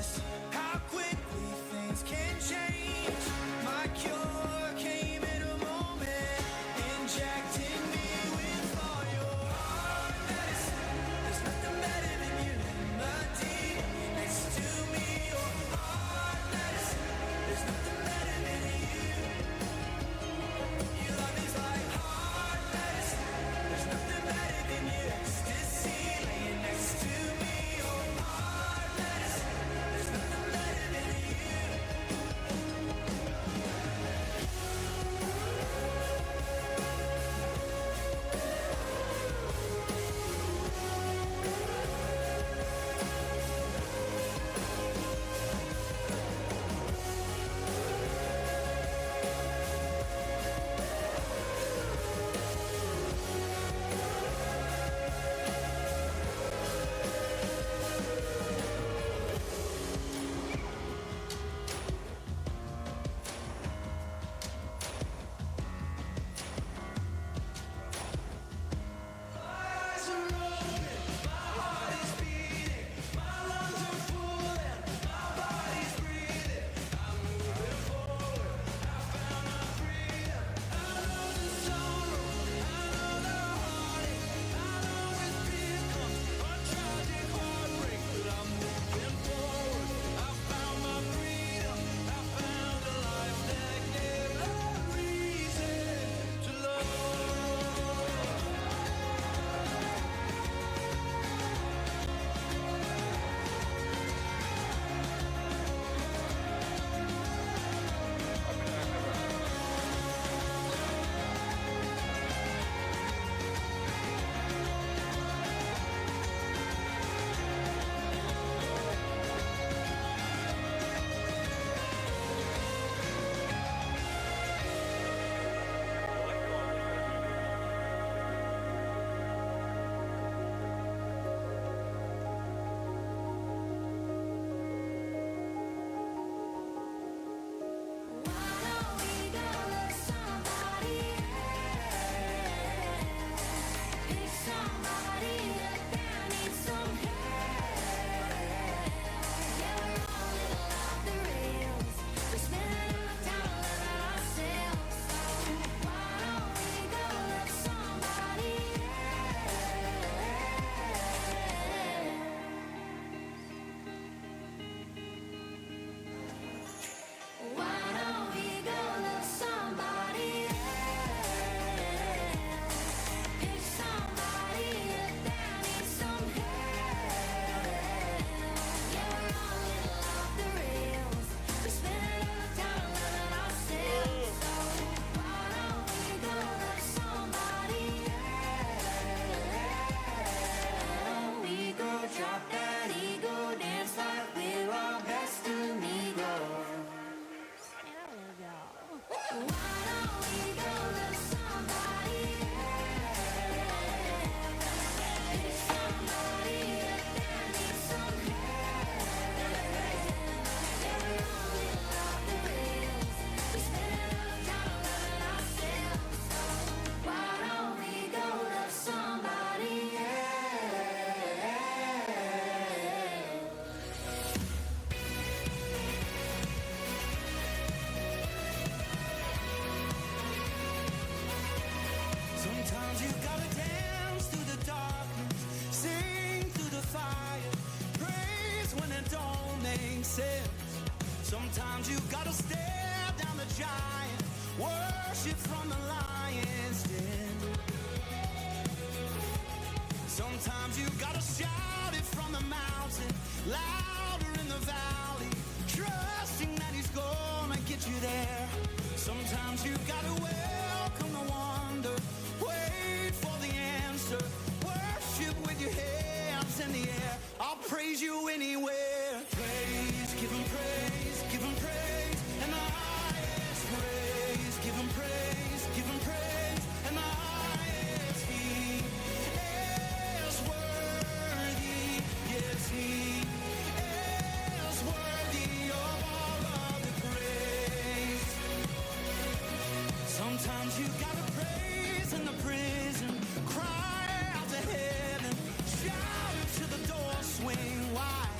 this, how quickly things can change. My cure came in a moment, injecting me with all your heart medicine. There's nothing better than unity next to me. Your heart medicine, there's nothing better than you. Your love is like heart medicine. There's nothing better than your ecstasy laying next to me. Your heart medicine, there's nothing better than you. Sometimes you gotta dance through the darkness, sing through the fire, praise when it don't make sense. Sometimes you gotta stare down the giant, worship from the lion's den. Sometimes you gotta shout it from the mountain, louder in the valley, trusting that he's gonna get you there. Sometimes you gotta welcome the wonder, wait for the answer, worship with your hands in the air. I'll praise you anywhere. Praise, give him praise, give him praise, and the highest praise. Give him praise, give him praise, and the highest. He is worthy, yes he is worthy of all of the praise. Sometimes you gotta praise in the prison, cry out to heaven, shout it to the door swing wide.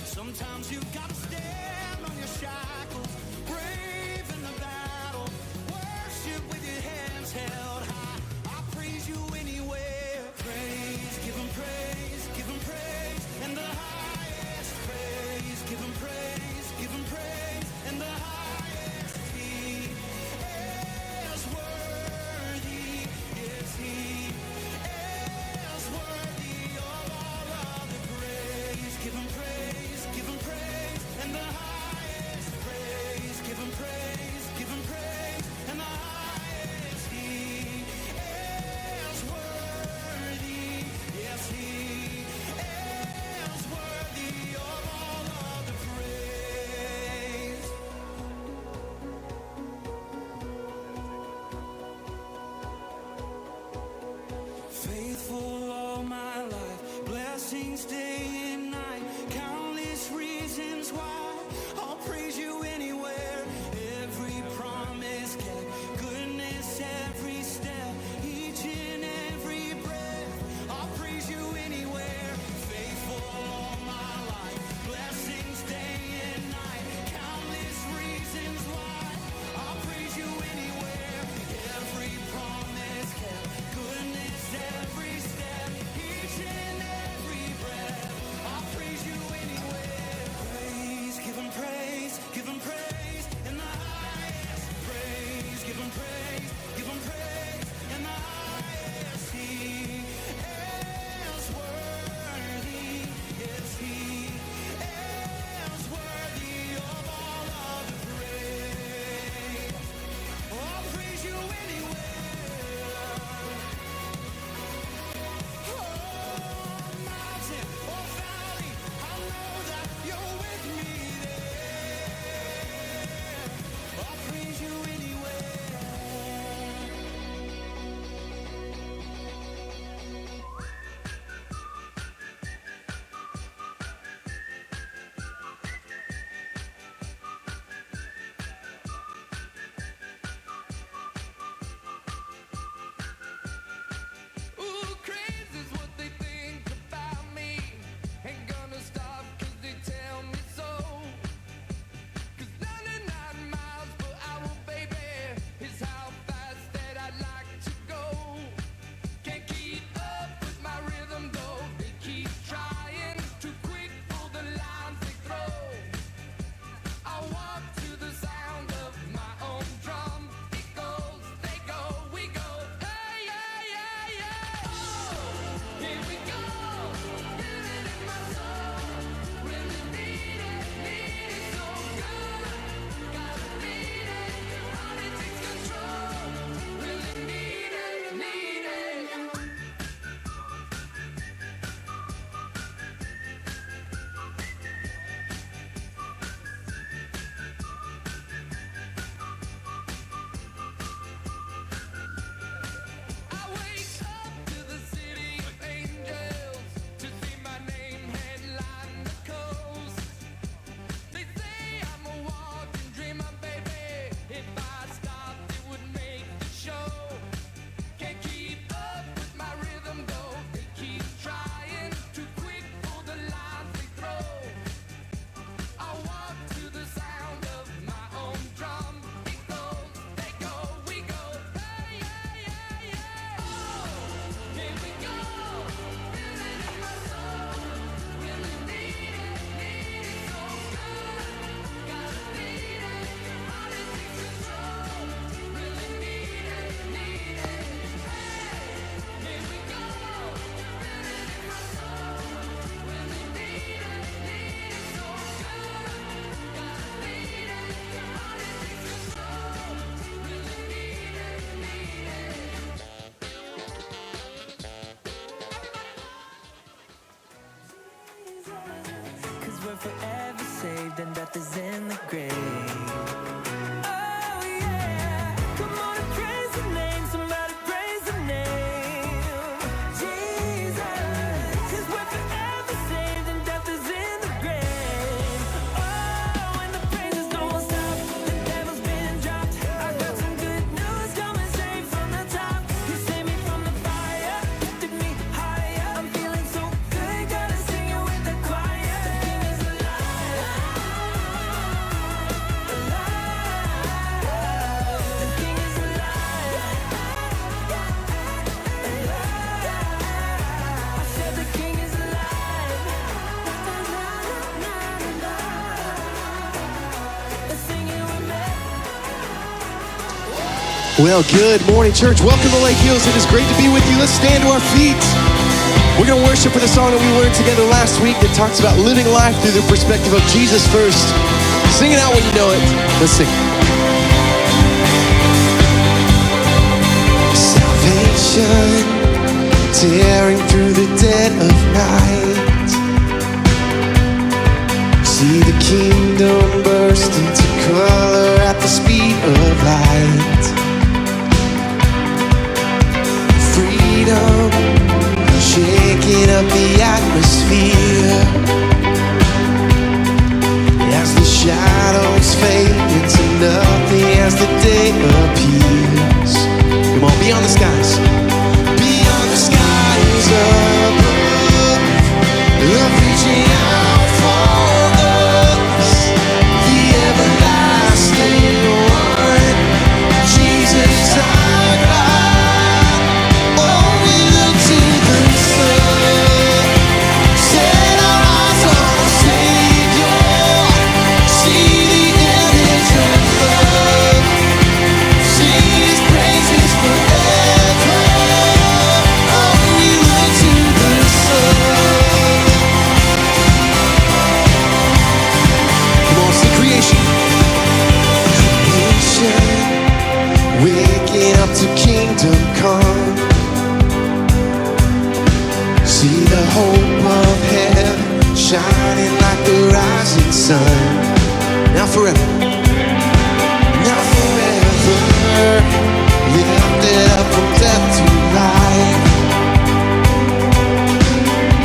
Sometimes Sometimes you gotta stand on your shackles, brave in the battle, worship with your hands held high. I praise you anywhere. Praise, give him praise, give him praise, and the highest praise. Give him praise, give him praise, and the highest. He is worthy, yes, he is worthy of all of the praise. Give him praise, and the highest praise. Give him praise, and the highest. He is worthy, yes, he is worthy of all of the praise. Faithful all my life, blessings day and night, countless reasons why I'll praise you anywhere. Every promise kept, goodness every step, each and every breath, I'll praise you anywhere. Faithful all my life, blessings day and night, countless reasons why I'll praise you anywhere. Every promise kept, goodness every step, each and every breath, I'll praise you anywhere. Praise, give him praise, and the highest praise. Give him praise, and the highest. He is worthy, yes, he is worthy of all of the praise. Oh, I'll praise you anywhere. Oh, mountain or valley, I know that you're with me there. I'll praise you anywhere. Ooh, crazy's what they think about me. Ain't gonna stop 'cause they tell me so. 'Cause 99 miles per hour, baby, is how fast that I like to go. Can't keep up with my rhythm though. They keep trying, too quick for the lines they throw. I walk to the sound of my own drum. It goes, they go, we go. Hey, yeah, yeah, yeah. Oh, here we go. Feel it in my soul. Really need it so good. Gotta beat it. Body takes control. Really need it, need it. I wake up to the city of angels to see my name headline the coast. They say I'm a walking dreamer, baby. If I stopped, it would make the show. Can't keep up with my rhythm though. They keep trying, too quick for the lines they throw. I walk to the sound of my own drum. It goes, they go, we go. Hey, yeah, yeah, yeah. Oh, here we go. Feel it in my soul. Really need it so good. Gotta beat it. Body takes control. Really need it, need it. Hey, here we go. Feel it in my soul. Really need it so good. Gotta beat it. Body takes control. Really need it, need it. 'Cause we're forever saved and death is in the grave. Oh yeah, come on and praise the name, somebody praise the name, Jesus. 'Cause we're forever saved and death is in the grave. Oh, and the praises don't stop, the devil's been dropped. I got some good news coming straight from the top. You saved me from the fire, lifted me higher. I'm feeling so good, gotta sing it with the choir. The king is alive. Well, good morning, church. Welcome to Lake Hills. It is great to be with you. Let's stand to our feet. We're going to worship with a song that we learned together last week that talks about living life through the perspective of Jesus first. Sing it out when you know it. Let's sing. Salvation, tearing through the dead of night. See the kingdom burst into color at the speed of light. Freedom, shaking up the atmosphere as the shadows fade into nothing as the day appears. Come on, beyond the skies, beyond the skies above, love reaching out for us, the everlasting one, Jesus our God. Oh, we look to the sun, set our eyes on the Savior, see the image of love, sing His praises forever. Oh, we look to the sun. Come on, see creation. Creation, waking up to kingdom come. See the hope of heaven shining like the rising sun. Now forever, lifted up from death to life.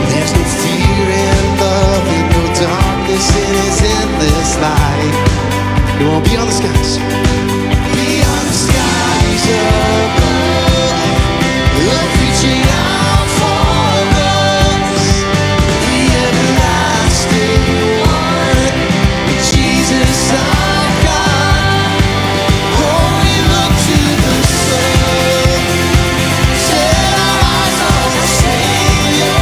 There's no fear in love and no darkness in His endless light. Come on, beyond the skies, beyond the skies above, love reaching out for us, the everlasting one, Jesus our God. Oh, we look to the sun, set our eyes on the Savior,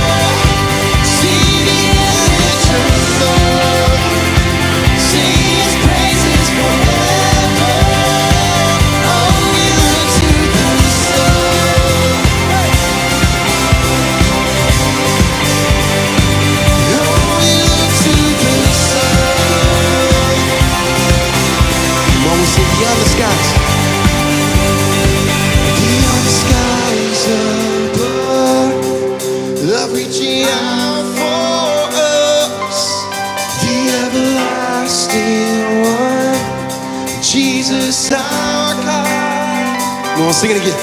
see the image of love, sing His praises forever. Oh, we look to the sun. Oh, we look to the sun. When we sing beyond the skies, beyond the skies above, love reaching out for us, the everlasting one, Jesus our God. Come on, sing it again.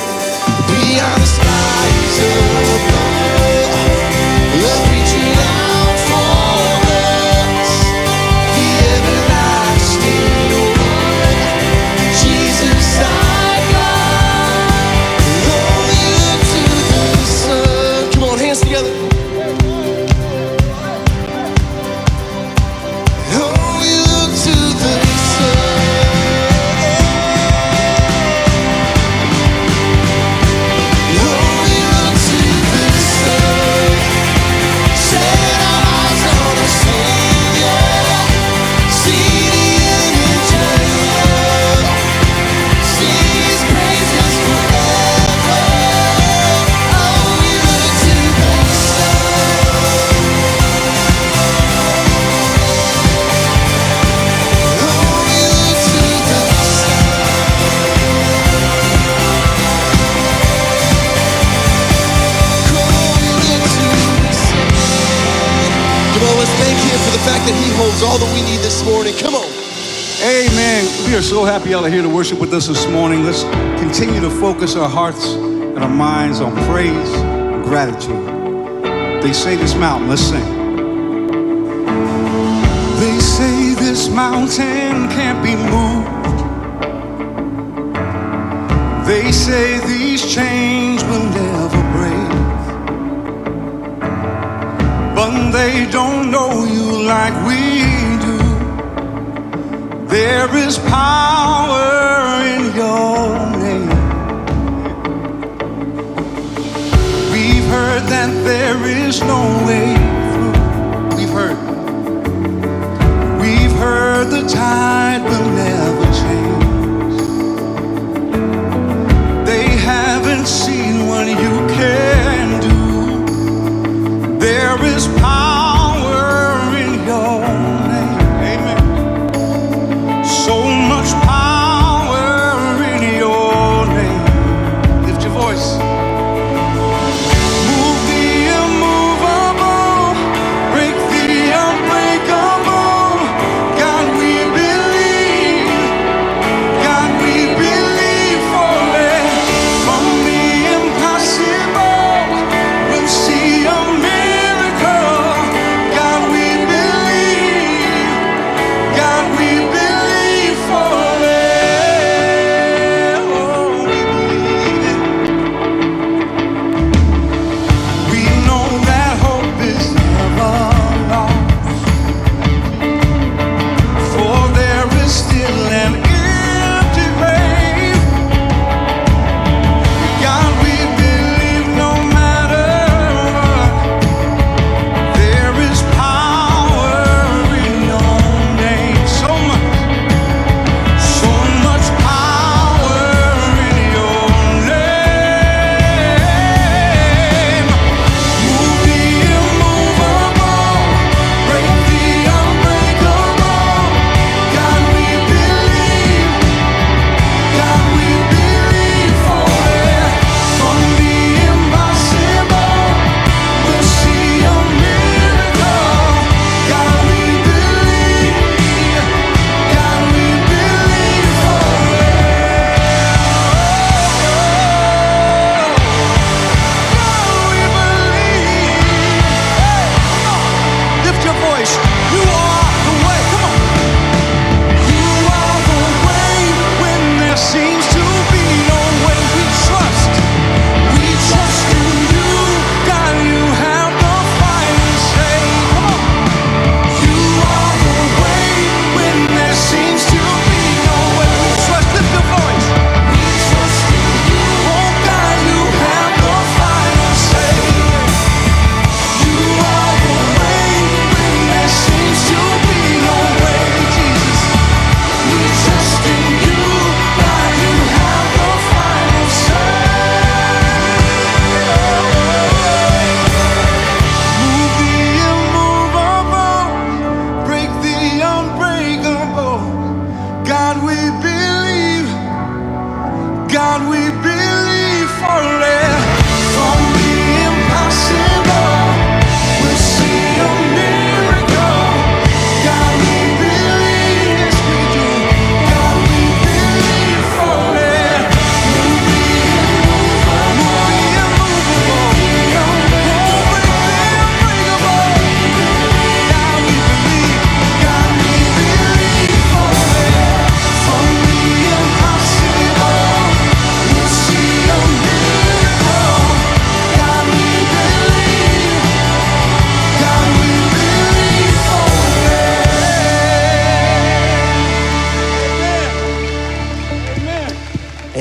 Beyond the skies above, love reaching out for us, the everlasting one, Jesus our God. Oh, we look to the sun. Come on, hands together. Oh, we look to the sun. Oh, we look to the sun. Set our eyes on the Savior, see the image of love, sing His praises forever. Oh, we look to the sun. Oh, we look to the sun. Oh, we look to the sun. Come on, let's thank Him for the fact that He holds all that we need this morning. Come on. Amen. We are so happy y'all are here to worship with us this morning. Let's continue to focus our hearts and our minds on praise and gratitude. They say this mountain, let's sing. They say this mountain can't be moved. They say these chains will never break. But they don't know you like we do. There is power in your name. We've heard that there is no way through. We've heard. We've heard the tide will never change.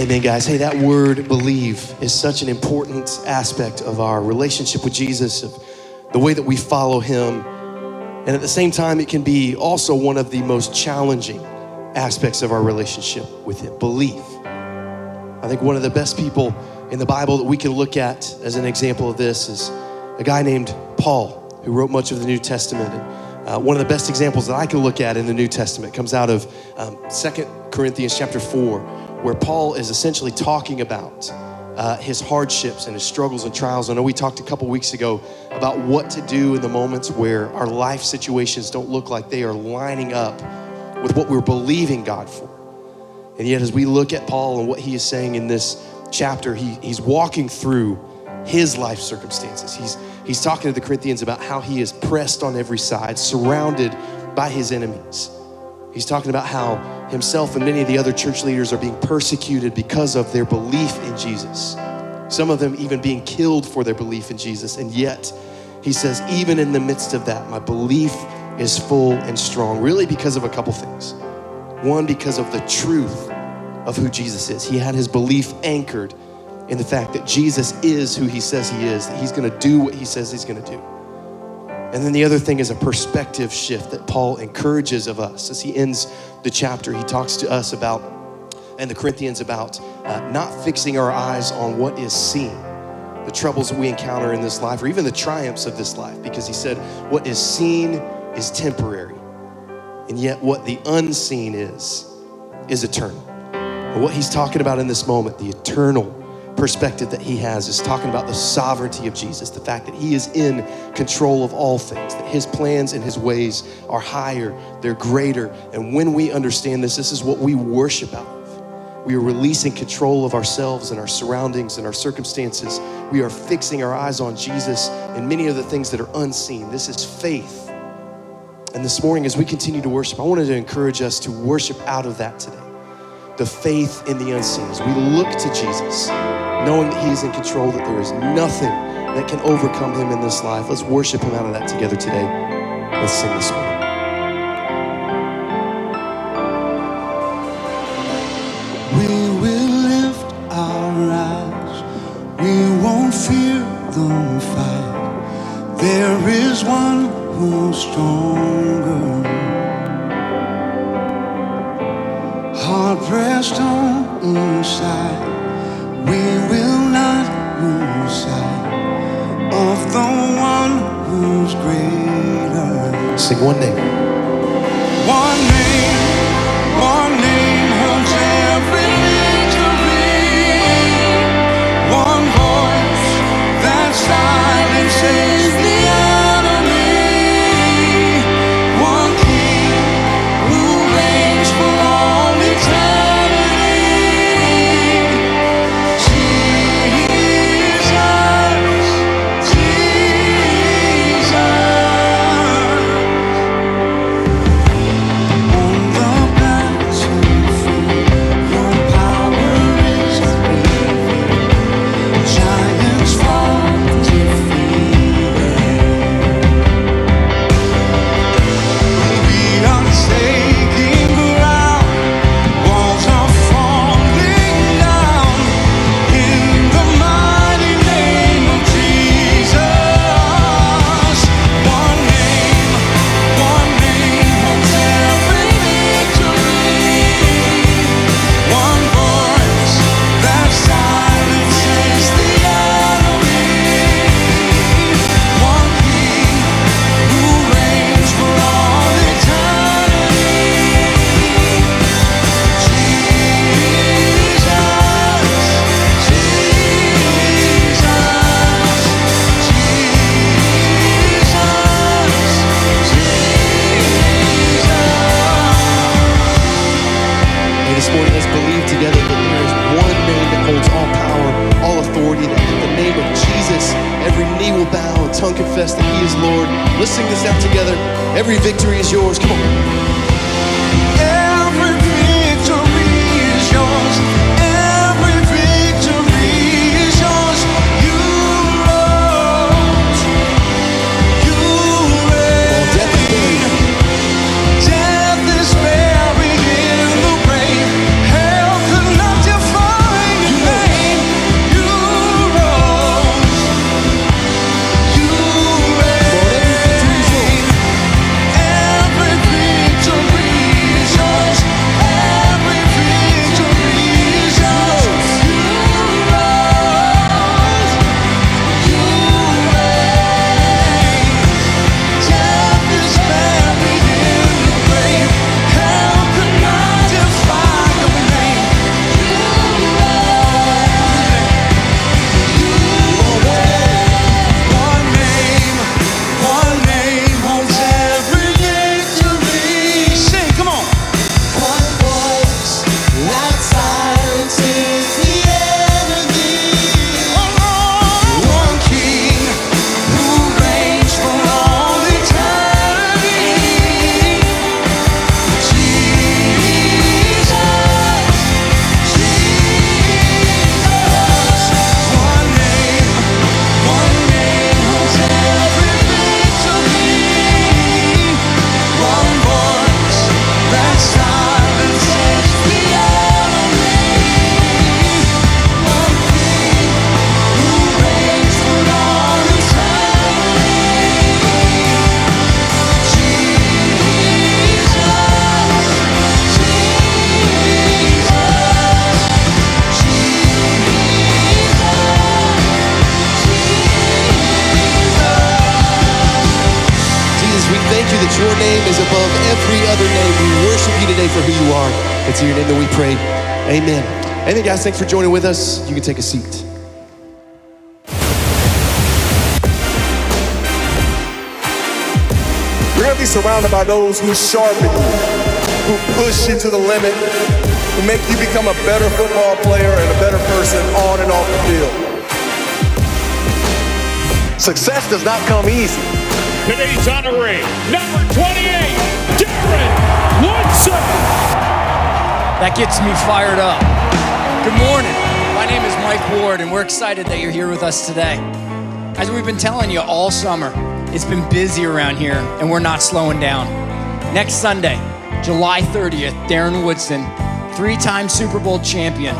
Amen, guys. Hey, that word believe is such an important aspect of our relationship with Jesus, of the way that we follow him. And at the same time, it can be also one of the most challenging aspects of our relationship with him, belief. I think one of the best people in the Bible that we can look at as an example of this is a guy named Paul, who wrote much of the New Testament. And one of the best examples that I can look at in the New Testament comes out of 2 Corinthians chapter 4, where Paul is essentially talking about his hardships and his struggles and trials. I know we talked a couple weeks ago about what to do in the moments where our life situations don't look like they are lining up with what we're believing God for. And yet as we look at Paul and what he is saying in this chapter, he's walking through his life circumstances. He's talking to the Corinthians about how he is pressed on every side, surrounded by his enemies. He's talking about how himself and many of the other church leaders are being persecuted because of their belief in Jesus. Some of them even being killed for their belief in Jesus. And yet, he says, even in the midst of that, my belief is full and strong, really because of a couple things. One, because of the truth of who Jesus is. He had his belief anchored in the fact that Jesus is who he says he is, that he's gonna do what he says he's gonna do. And then the other thing is a perspective shift that Paul encourages of us. As he ends the chapter, he talks to us about, and the Corinthians about, not fixing our eyes on what is seen, the troubles that we encounter in this life, or even the triumphs of this life, because he said, what is seen is temporary, and yet what the unseen is eternal. And what he's talking about in this moment, the eternal perspective that he has, is talking about the sovereignty of Jesus, the fact that he is in control of all things, that his plans and his ways are higher, they're greater. And when we understand this, this is what we worship out of. We are releasing control of ourselves and our surroundings and our circumstances. We are fixing our eyes on Jesus and many of the things that are unseen. This is faith. And this morning, as we continue to worship, I wanted to encourage us to worship out of that today. The faith in the unseen. As we look to Jesus, knowing that he is in control, that there is nothing that can overcome him in this life. Let's worship him out of that together today. Let's sing this morning. We will lift our eyes. We won't fear the fight. There is one who's stronger. Heart pressed on inside. We will not lose sight of the one who's greater. Sing one name. One name holds every victory. One voice that silences the enemy. One king who reigns for all eternity. tongue confess that he is Lord. Let's sing this out together. Every victory is yours. Come on. Every victory is yours. Every victory is yours. You rose. You reign. Death is buried in the grave. Hell could not define that star that sets the enemy. One King who reigns for all eternity. Jesus, we thank you that your name is above every other name. We worship you today for who you are. It's in your name that we pray. Amen. Amen, guys. Thanks for joining with us. You can take a seat. You're going to be surrounded by those who sharpen you, who push you to the limit, who make you become a better football player and a better person on and off the field. Success does not come easy. Today's honoree, number 28, Darren Woodson. That gets me fired up. Good morning. My name is Mike Ward, and we're excited that you're here with us today. As we've been telling you all summer, it's been busy around here, and we're not slowing down. Next Sunday, July 30th, Darren Woodson, 3-time Super Bowl champion,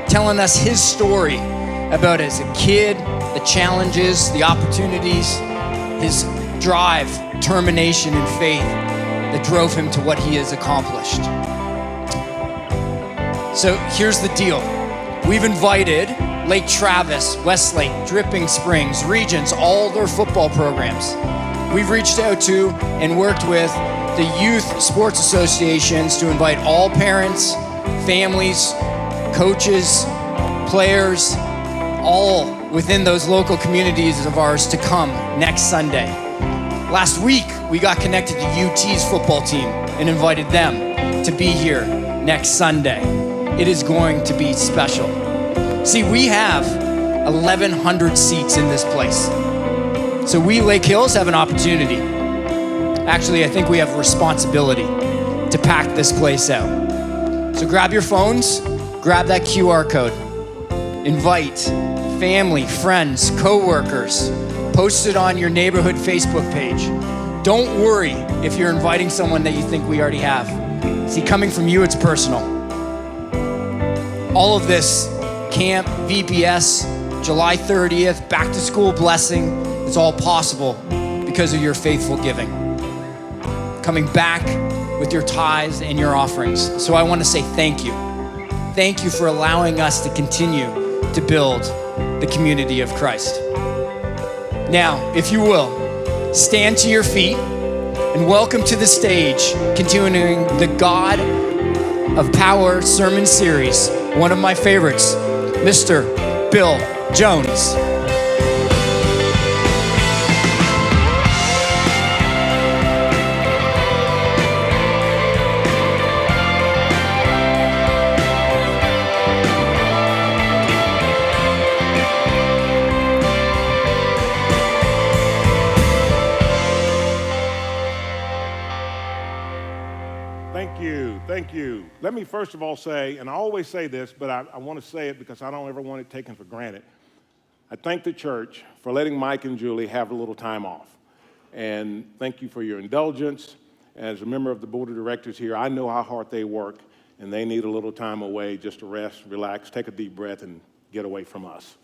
telling us his story about as a kid, the challenges, the opportunities, his drive, determination, and faith that drove him to what he has accomplished. So here's the deal. We've invited Lake Travis, Westlake, Dripping Springs, Regents, all their football programs. We've reached out to and worked with the youth sports associations to invite all parents, families, coaches, players, all within those local communities of ours to come next Sunday. Last week, we got connected to UT's football team and invited them to be here next Sunday. It is going to be special. See, we have 1,100 seats in this place. So we, Lake Hills, have an opportunity. Actually, I think we have a responsibility to pack this place out. So grab your phones, grab that QR code, invite family, friends, co-workers, post it on your neighborhood Facebook page. Don't worry if you're inviting someone that you think we already have. See, coming from you, it's personal. All of this, camp, VBS, July 30th, back to school blessing, it's all possible because of your faithful giving. Coming back with your tithes and your offerings. So I want to say thank you. Thank you for allowing us to continue to build the community of Christ. Now, if you will, stand to your feet and welcome to the stage, continuing the God of Power sermon series, one of my favorites, Mr. Bill Jones. Thank you. Let me first of all say, and I always say this, but I want to say it because I don't ever want it taken for granted. I thank the church for letting Mike and Julie have a little time off. And thank you for your indulgence. As a member of the board of directors here, I know how hard they work, and they need a little time away just to rest, relax, take a deep breath, and get away from us.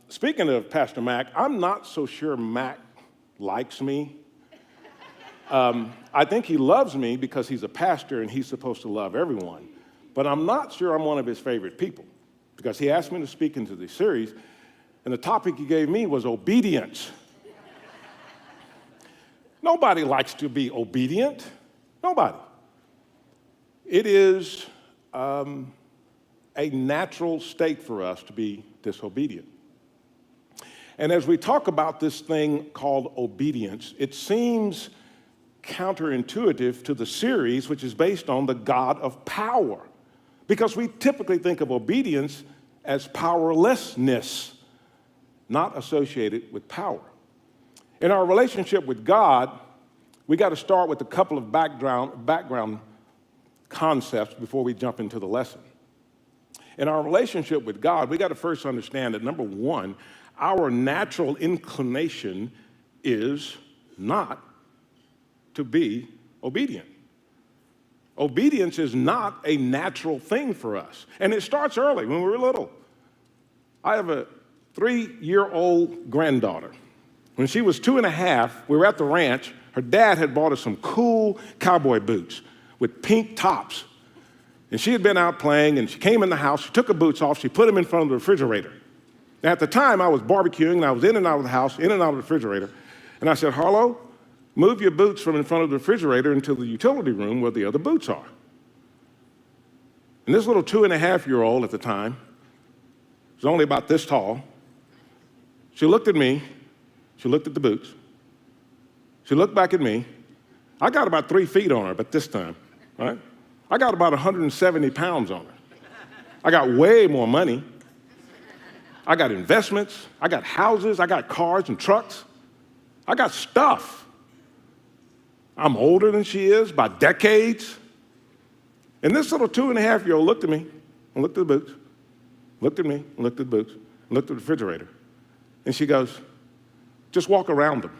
Speaking of Pastor Mac, I'm not so sure Mac likes me. I think he loves me because he's a pastor and he's supposed to love everyone. But I'm not sure I'm one of his favorite people because he asked me to speak into the series, and the topic he gave me was obedience. Nobody likes to be obedient. Nobody. It is a natural state for us to be disobedient. And as we talk about this thing called obedience, it seems counterintuitive to the series, which is based on the God of power, because we typically think of obedience as powerlessness, not associated with power. In our relationship with God, we got to start with a couple of background concepts before we jump into the lesson. In our relationship with God, we got to first understand that, number one, our natural inclination is not to be obedient. Obedience is not a natural thing for us. And it starts early, when we were little. I have a 3-year-old granddaughter. When she was 2.5, we were at the ranch. Her dad had bought us some cool cowboy boots with pink tops. And she had been out playing, and she came in the house, she took her boots off, she put them in front of the refrigerator. Now, at the time, I was barbecuing, and I was in and out of the house, in and out of the refrigerator. And I said, Harlow, move your boots from in front of the refrigerator into the utility room where the other boots are. And this little 2.5-year-old at the time was only about this tall. She looked at me, she looked at the boots, she looked back at me. I got about 3 feet on her, but this time, right? I got about 170 pounds on her. I got way more money. I got investments, I got houses, I got cars and trucks. I got stuff. I'm older than she is by decades. And this little 2.5-year-old looked at me and looked at the boots, looked at me and looked at the boots, and looked at the refrigerator. And she goes, just walk around them.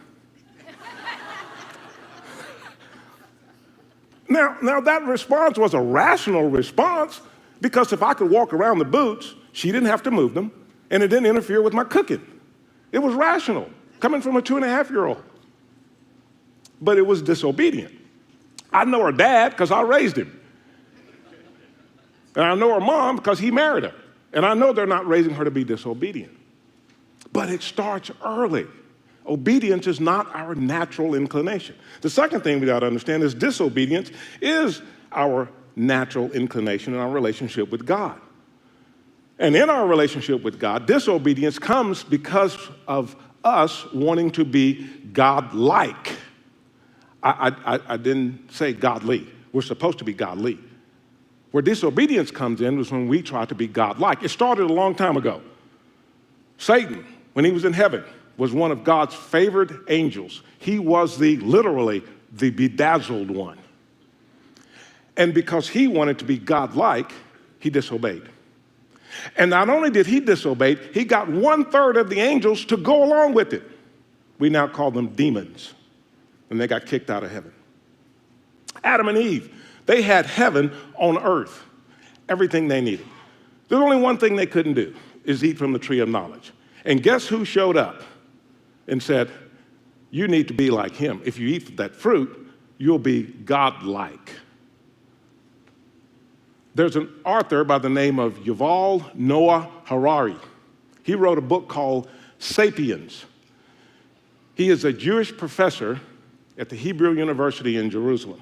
Now that response was a rational response, because if I could walk around the boots, she didn't have to move them, and it didn't interfere with my cooking. It was rational, coming from a 2.5-year-old. But it was disobedient. I know her dad because I raised him. And I know her mom because he married her. And I know they're not raising her to be disobedient. But it starts early. Obedience is not our natural inclination. The second thing we got to understand is disobedience is our natural inclination in our relationship with God. And in our relationship with God, disobedience comes because of us wanting to be God-like. I didn't say godly. We're supposed to be godly. Where disobedience comes in was when we try to be God-like. It started a long time ago. Satan, when he was in heaven, was one of God's favored angels. He was literally the bedazzled one. And because he wanted to be God-like, he disobeyed. And not only did he disobey, he got 1/3 of the angels to go along with it. We now call them demons. And they got kicked out of heaven. Adam and Eve, they had heaven on earth, everything they needed. There's only one thing they couldn't do, is eat from the tree of knowledge. And guess who showed up and said, you need to be like him. If you eat that fruit, you'll be God-like. There's an author by the name of Yuval Noah Harari. He wrote a book called Sapiens. He is a Jewish professor at the Hebrew University in Jerusalem.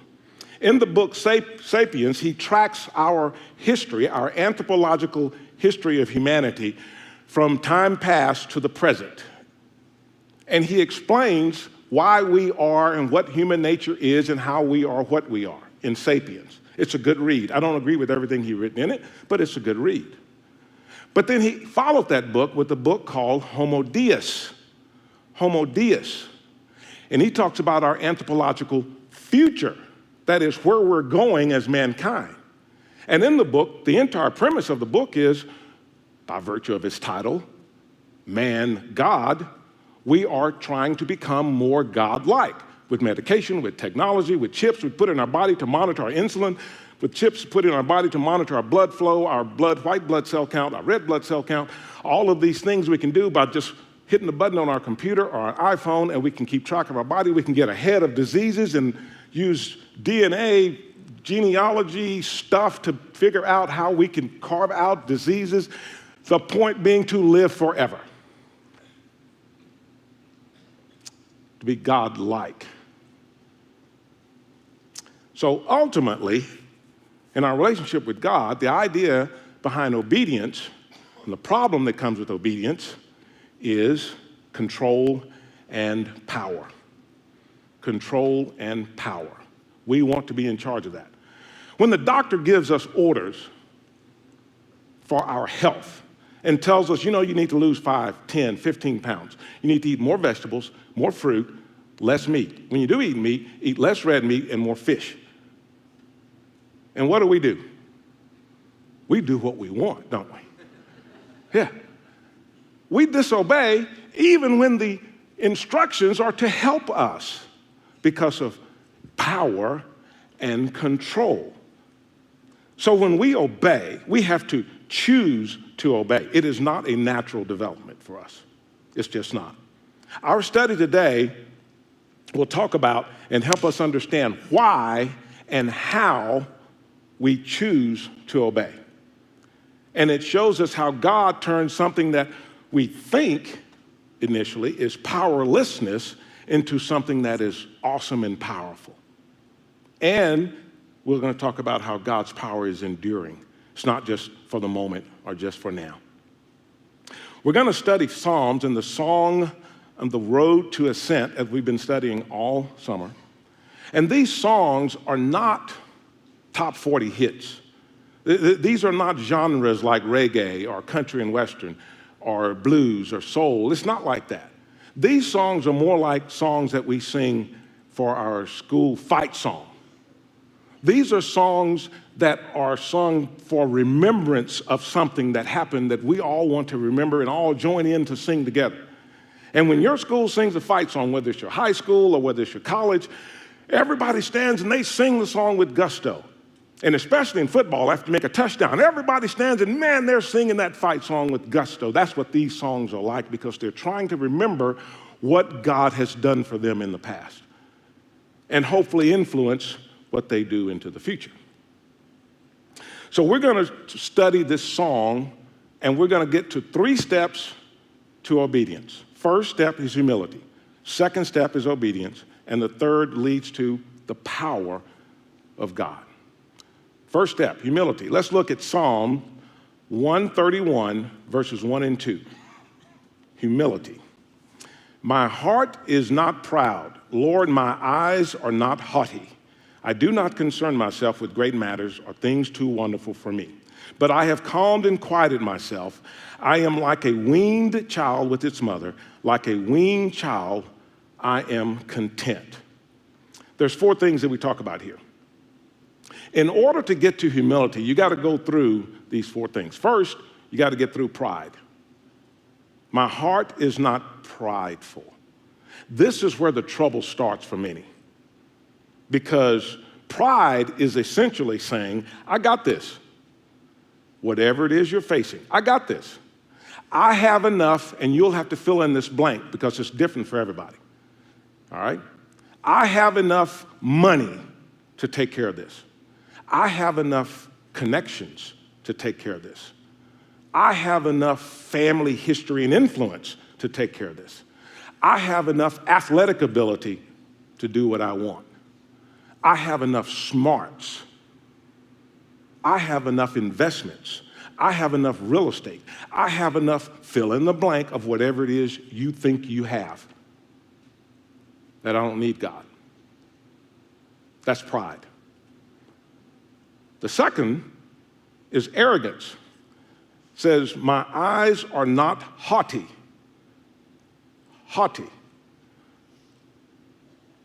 In the book Sapiens, he tracks our history, our anthropological history of humanity from time past to the present. And he explains why we are and what human nature is and how we are what we are in Sapiens. It's a good read. I don't agree with everything he's written in it, but it's a good read. But then he followed that book with a book called Homo Deus. Homo Deus. And he talks about our anthropological future. That is where we're going as mankind. And in the book, the entire premise of the book is, by virtue of its title, Man, God, we are trying to become more God-like. With medication, with technology, with chips we put in our body to monitor our insulin, with chips put in our body to monitor our blood flow, our white blood cell count, our red blood cell count, all of these things we can do by just hitting the button on our computer or our iPhone, and we can keep track of our body. We can get ahead of diseases and use DNA, genealogy stuff to figure out how we can carve out diseases. The point being to live forever. To be God-like. So ultimately, in our relationship with God, the idea behind obedience and the problem that comes with obedience is control and power. Control and power. We want to be in charge of that. When the doctor gives us orders for our health and tells us, you need to lose 5, 10, 15 pounds. You need to eat more vegetables, more fruit, less meat. When you do eat meat, eat less red meat and more fish. And what do? We do what we want, don't we? Yeah. We disobey even when the instructions are to help us because of power, and control. So when we obey, we have to choose to obey. It is not a natural development for us. It's just not. Our study today will talk about and help us understand why and how we choose to obey. And it shows us how God turns something that we think initially is powerlessness into something that is awesome and powerful. And we're going to talk about how God's power is enduring. It's not just for the moment or just for now. We're going to study Psalms and the song on the road to ascent as we've been studying all summer. And these songs are not top 40 hits. These are not genres like reggae or country and western or blues or soul. It's not like that. These songs are more like songs that we sing for our school fight song. These are songs that are sung for remembrance of something that happened that we all want to remember and all join in to sing together. And when your school sings a fight song, whether it's your high school or whether it's your college, everybody stands and they sing the song with gusto. And especially in football, after you make a touchdown, everybody stands and man, they're singing that fight song with gusto. That's what these songs are like because they're trying to remember what God has done for them in the past and hopefully influence what they do into the future. So we're going to study this song and we're going to get to 3 steps to obedience. First step is humility. Second step is obedience. And the third leads to the power of God. First step, humility. Let's look at Psalm 131, verses 1 and 2. Humility. My heart is not proud. Lord, my eyes are not haughty. I do not concern myself with great matters or things too wonderful for me. But I have calmed and quieted myself. I am like a weaned child with its mother. Like a weaned child, I am content. There's 4 things that we talk about here. In order to get to humility, you got to go through these 4 things. First, you got to get through pride. My heart is not prideful. This is where the trouble starts for many. Because pride is essentially saying, I got this. Whatever it is you're facing, I got this. I have enough, and you'll have to fill in this blank because it's different for everybody. All right? I have enough money to take care of this. I have enough connections to take care of this. I have enough family history and influence to take care of this. I have enough athletic ability to do what I want. I have enough smarts. I have enough investments. I have enough real estate. I have enough fill in the blank of whatever it is you think you have. That I don't need God. That's pride. The second is arrogance. It says, my eyes are not haughty. Haughty.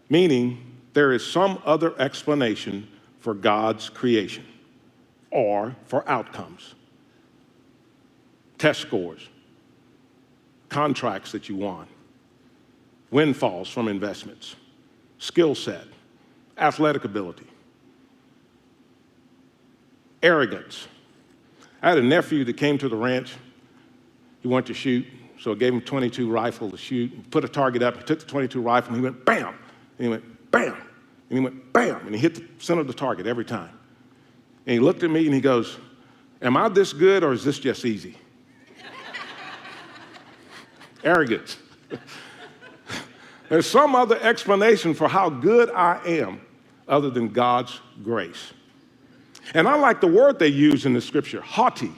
Meaning there is some other explanation for God's creation or for outcomes. Test scores, contracts that you won, windfalls from investments, skill set, athletic ability. Arrogance. I had a nephew that came to the ranch. He wanted to shoot, so I gave him a .22 rifle to shoot. Put a target up. He took the .22 rifle, and he went bam, and he went bam, and he went bam, and he hit the center of the target every time. And he looked at me, and he goes, am I this good, or is this just easy? Arrogance. There's some other explanation for how good I am other than God's grace. And I like the word they use in the scripture, haughty.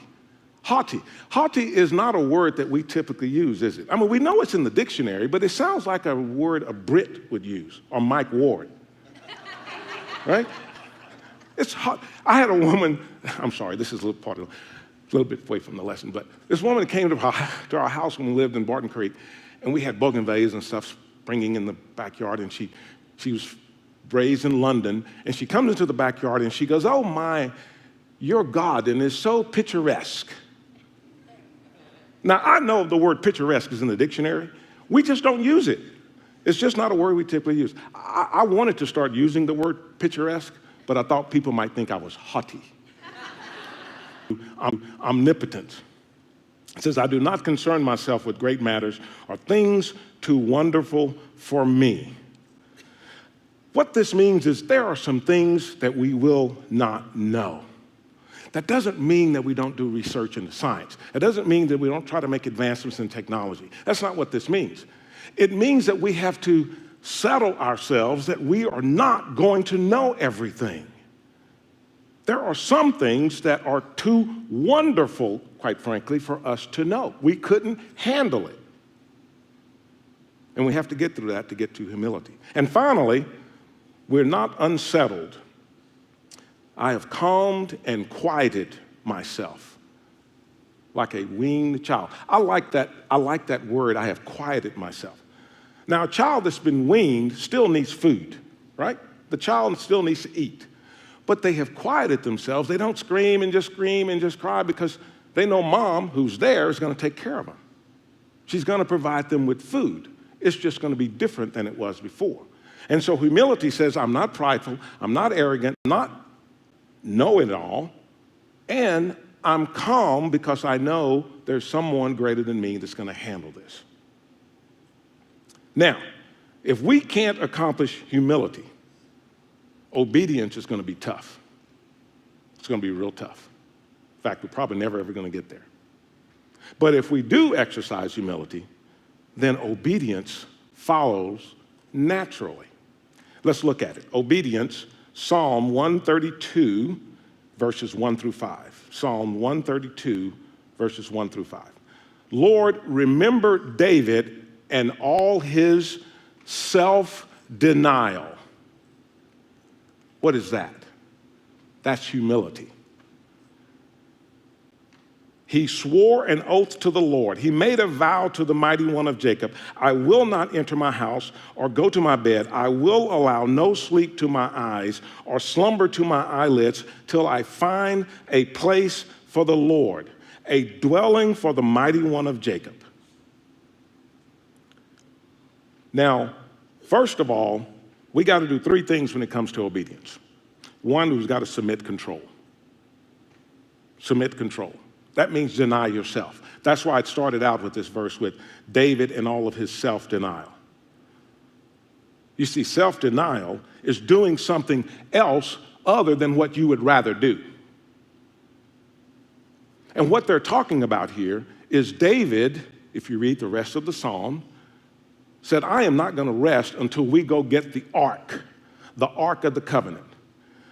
Haughty. Haughty is not a word that we typically use, is it? I mean, we know it's in the dictionary, but it sounds like a word a Brit would use, or Mike Ward. Right? It's hot. I had a woman, I'm sorry, this is a little bit away from the lesson, but this woman came to our house when we lived in Barton Creek, and we had bougainvilleas and stuff springing in the backyard, and she was raised in London, and she comes into the backyard and she goes, oh my, your garden is so picturesque. Now, I know the word picturesque is in the dictionary. We just don't use it. It's just not a word we typically use. I wanted to start using the word picturesque, but I thought people might think I was haughty. Omnipotent. It says, I do not concern myself with great matters or things too wonderful for me. What this means is there are some things that we will not know. That doesn't mean that we don't do research into science. It doesn't mean that we don't try to make advancements in technology. That's not what this means. It means that we have to settle ourselves that we are not going to know everything. There are some things that are too wonderful, quite frankly, for us to know. We couldn't handle it. And we have to get through that to get to humility. And finally, we're not unsettled. I have calmed and quieted myself like a weaned child. I like that word, I have quieted myself. Now, a child that's been weaned still needs food, right? The child still needs to eat. But they have quieted themselves. They don't scream and just cry because they know mom, who's there, is going to take care of them. She's going to provide them with food. It's just going to be different than it was before. And so humility says, I'm not prideful, I'm not arrogant, not know-it-all, and I'm calm because I know there's someone greater than me that's going to handle this. Now, if we can't accomplish humility, obedience is going to be tough. It's going to be real tough. In fact, we're probably never ever going to get there. But if we do exercise humility, then obedience follows naturally. Let's look at it. Obedience, Psalm 132, verses 1 through 5. Psalm 132, verses 1 through 5. Lord, remember David and all his self-denial. What is that? That's humility. He swore an oath to the Lord. He made a vow to the mighty one of Jacob. I will not enter my house or go to my bed. I will allow no sleep to my eyes or slumber to my eyelids till I find a place for the Lord, a dwelling for the mighty one of Jacob. Now, first of all, we got to do three things when it comes to obedience. One, we've got to submit control. Submit control. That means deny yourself. That's why it started out with this verse with David and all of his self-denial. You see, self-denial is doing something else other than what you would rather do. And what they're talking about here is David, if you read the rest of the psalm, said, I am not going to rest until we go get the Ark of the Covenant.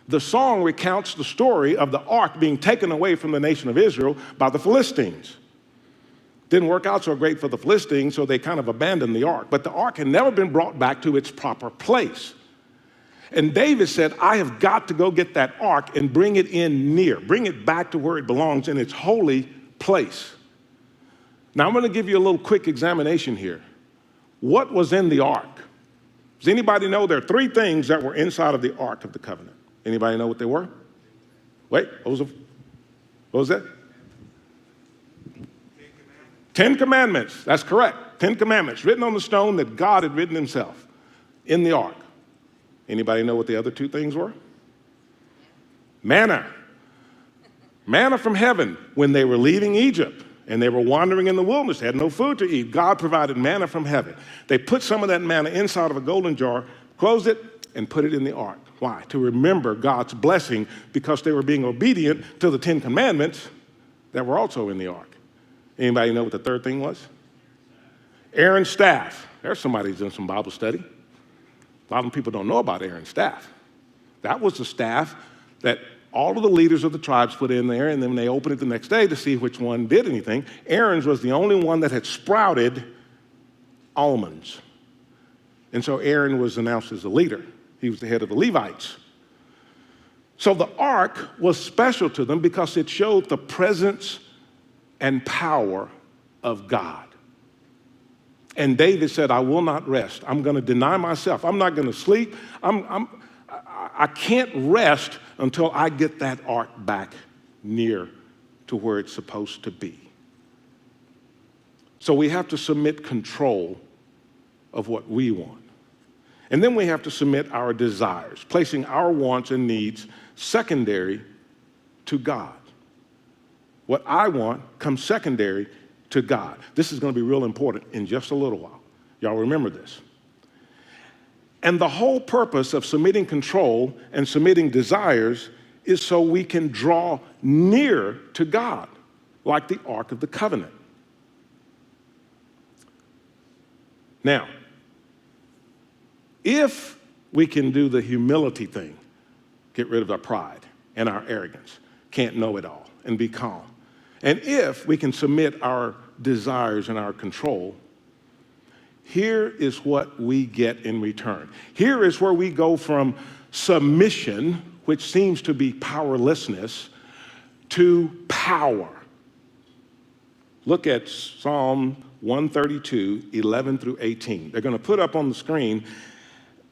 The song recounts the story of the Ark being taken away from the nation of Israel by the Philistines. Didn't work out so great for the Philistines, so they kind of abandoned the Ark. But the Ark had never been brought back to its proper place. And David said, I have got to go get that Ark and bring it in near, bring it back to where it belongs in its holy place. Now, I'm going to give you a little quick examination here. What was in the Ark? Does anybody know there are three things that were inside of the Ark of the Covenant? Anybody know what they were? Wait, what was that? 10 Commandments. That's correct. 10 Commandments written on the stone that God had written himself in the Ark. Anybody know what the other two things were? Manna. Manna from heaven when they were leaving Egypt and they were wandering in the wilderness. They had no food to eat. God provided manna from heaven. They put some of that manna inside of a golden jar, closed it, and put it in the Ark. Why? To remember God's blessing because they were being obedient to the 10 Commandments that were also in the Ark. Anybody know what the third thing was? Aaron's staff. There's somebody who's done some Bible study. A lot of people don't know about Aaron's staff. That was the staff that all of the leaders of the tribes put in there, and then when they opened it the next day to see which one did anything, Aaron's was the only one that had sprouted almonds. And so Aaron was announced as the leader. He was the head of the Levites. So the Ark was special to them because it showed the presence and power of God. And David said, I will not rest. I'm going to deny myself. I'm not going to sleep. I can't rest until I get that Ark back near to where it's supposed to be. So we have to submit control of what we want. And then we have to submit our desires, placing our wants and needs secondary to God. What I want comes secondary to God. This is going to be real important in just a little while. Y'all remember this. And the whole purpose of submitting control and submitting desires is so we can draw near to God, like the Ark of the Covenant. Now, if we can do the humility thing, get rid of our pride and our arrogance, can't know it all, and be calm, and if we can submit our desires and our control, here is what we get in return. Here is where we go from submission, which seems to be powerlessness, to power. Look at Psalm 132, 11 through 18. They're going to put up on the screen,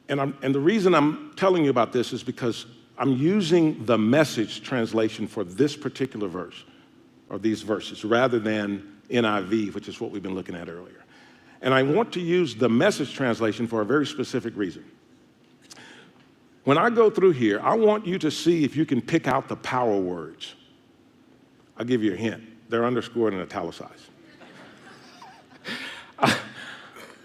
and the reason I'm telling you about this is because I'm using the Message translation for this particular verse, or these verses, rather than NIV, which is what we've been looking at earlier. And I want to use the Message translation for a very specific reason. When I go through here, I want you to see if you can pick out the power words. I'll give you a hint. They're underscored and italicized.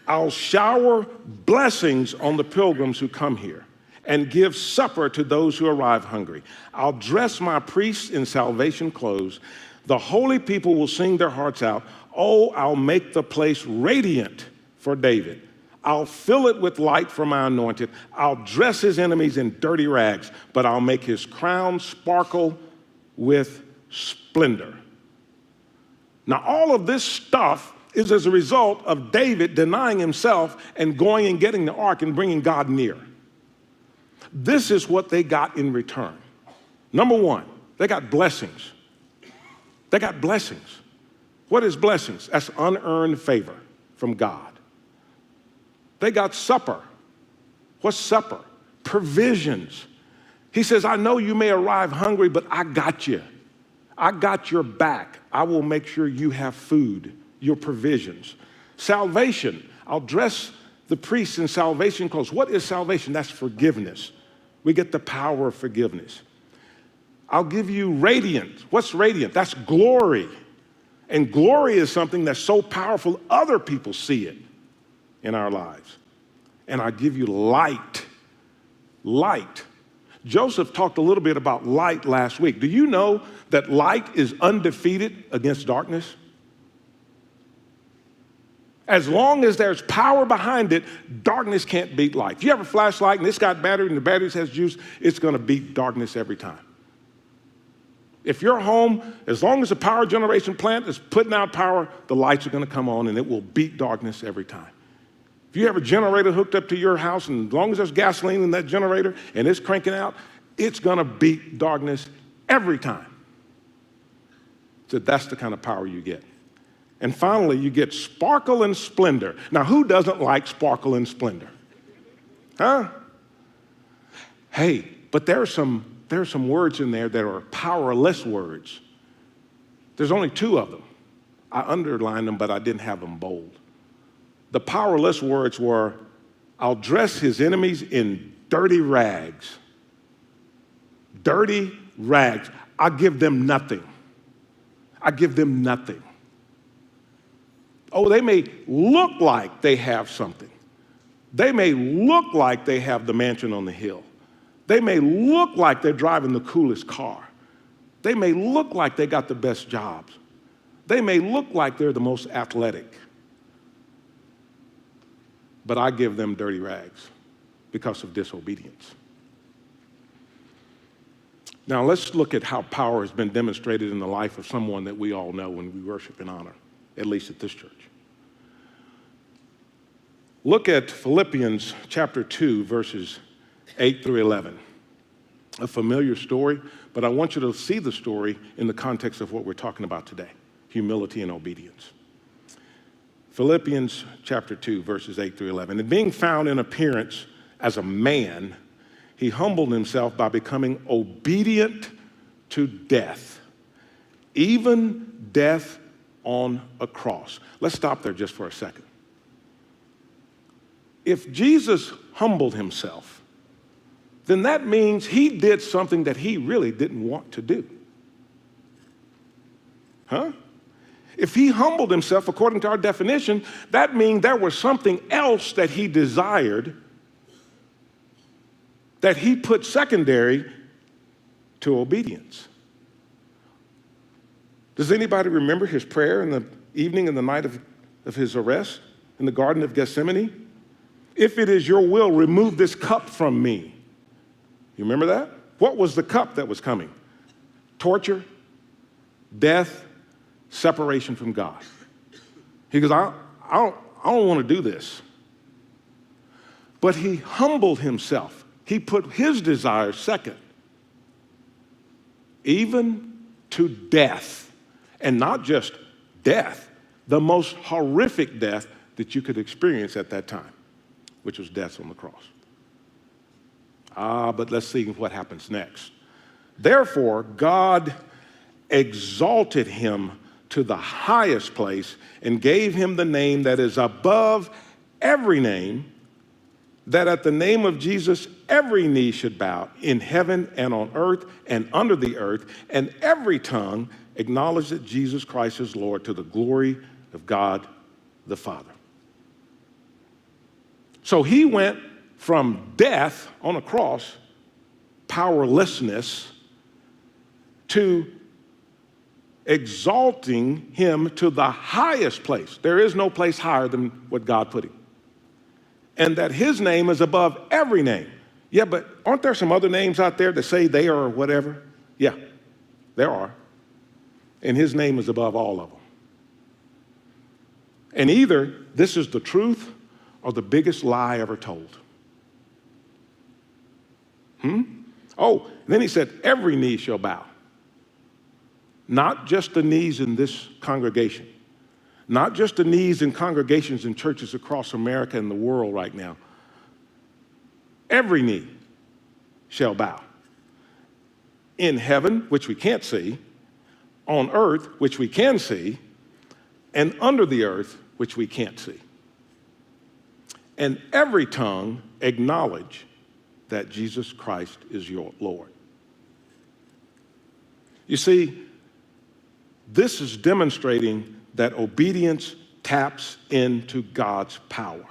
I'll shower blessings on the pilgrims who come here and give supper to those who arrive hungry. I'll dress my priests in salvation clothes. The holy people will sing their hearts out. Oh, I'll make the place radiant for David. I'll fill it with light for my anointed. I'll dress his enemies in dirty rags, but I'll make his crown sparkle with splendor. Now, all of this stuff is as a result of David denying himself and going and getting the ark and bringing God near. This is what they got in return. Number one, they got blessings. They got blessings. What is blessings? That's unearned favor from God. They got supper. What's supper? Provisions. He says, I know you may arrive hungry, but I got you. I got your back. I will make sure you have food, your provisions. Salvation. I'll dress the priests in salvation clothes. What is salvation? That's forgiveness. We get the power of forgiveness. I'll give you radiant. What's radiant? That's glory. And glory is something that's so powerful, other people see it in our lives. And I'll give you light. Light. Joseph talked a little bit about light last week. Do you know that light is undefeated against darkness? As long as there's power behind it, darkness can't beat light. If you have a flashlight and it's got battery and the battery has juice, it's going to beat darkness every time. If your home, as long as the power generation plant is putting out power, the lights are going to come on and it will beat darkness every time. If you have a generator hooked up to your house and as long as there's gasoline in that generator and it's cranking out, it's going to beat darkness every time. So that's the kind of power you get. And finally, you get sparkle and splendor. Now, who doesn't like sparkle and splendor? Huh? Hey, but there are some words in there that are powerless words. There's only two of them. I underlined them, but I didn't have them bold. The powerless words were, I'll dress his enemies in dirty rags. Dirty rags. I'll give them nothing. I give them nothing. Oh, they may look like they have something. They may look like they have the mansion on the hill. They may look like they're driving the coolest car. They may look like they got the best jobs. They may look like they're the most athletic. But I give them dirty rags because of disobedience. Now let's look at how power has been demonstrated in the life of someone that we all know when we worship and honor, at least at this church. Look at Philippians chapter 2, verses 8 through 11. A familiar story, but I want you to see the story in the context of what we're talking about today, humility and obedience. Philippians chapter 2, verses 8 through 11. And being found in appearance as a man, he humbled himself by becoming obedient to death, even death on a cross. Let's stop there just for a second. if Jesus humbled himself, then that means he did something that he really didn't want to do. Huh? If he humbled himself, according to our definition, that means there was something else that he desired that he put secondary to obedience. Does anybody remember his prayer in the evening and the night of his arrest in the Garden of Gethsemane? If it is your will, remove this cup from me. You remember that? What was the cup that was coming? Torture, death, separation from God. He goes, I don't want to do this. But he humbled himself. He put his desires second, even to death. And not just death, the most horrific death that you could experience at that time, which was death on the cross. But let's see what happens next. Therefore, God exalted him to the highest place and gave him the name that is above every name, that at the name of Jesus every knee should bow in heaven and on earth and under the earth, and every tongue acknowledge that Jesus Christ is Lord, to the glory of God the Father. So he went from death on a cross, powerlessness, to exalting him to the highest place. There is no place higher than what God put him. And that his name is above every name. Yeah, but aren't there some other names out there that say they are whatever? Yeah, there are. And his name is above all of them. And either this is the truth or the biggest lie ever told. Oh, then he said, every knee shall bow. Not just the knees in this congregation. Not just the knees in congregations and churches across America and the world right now. Every knee shall bow. In heaven, which we can't see, on earth, which we can see, and under the earth, which we can't see. And every tongue acknowledge that Jesus Christ is your Lord. You see, this is demonstrating that obedience taps into God's power.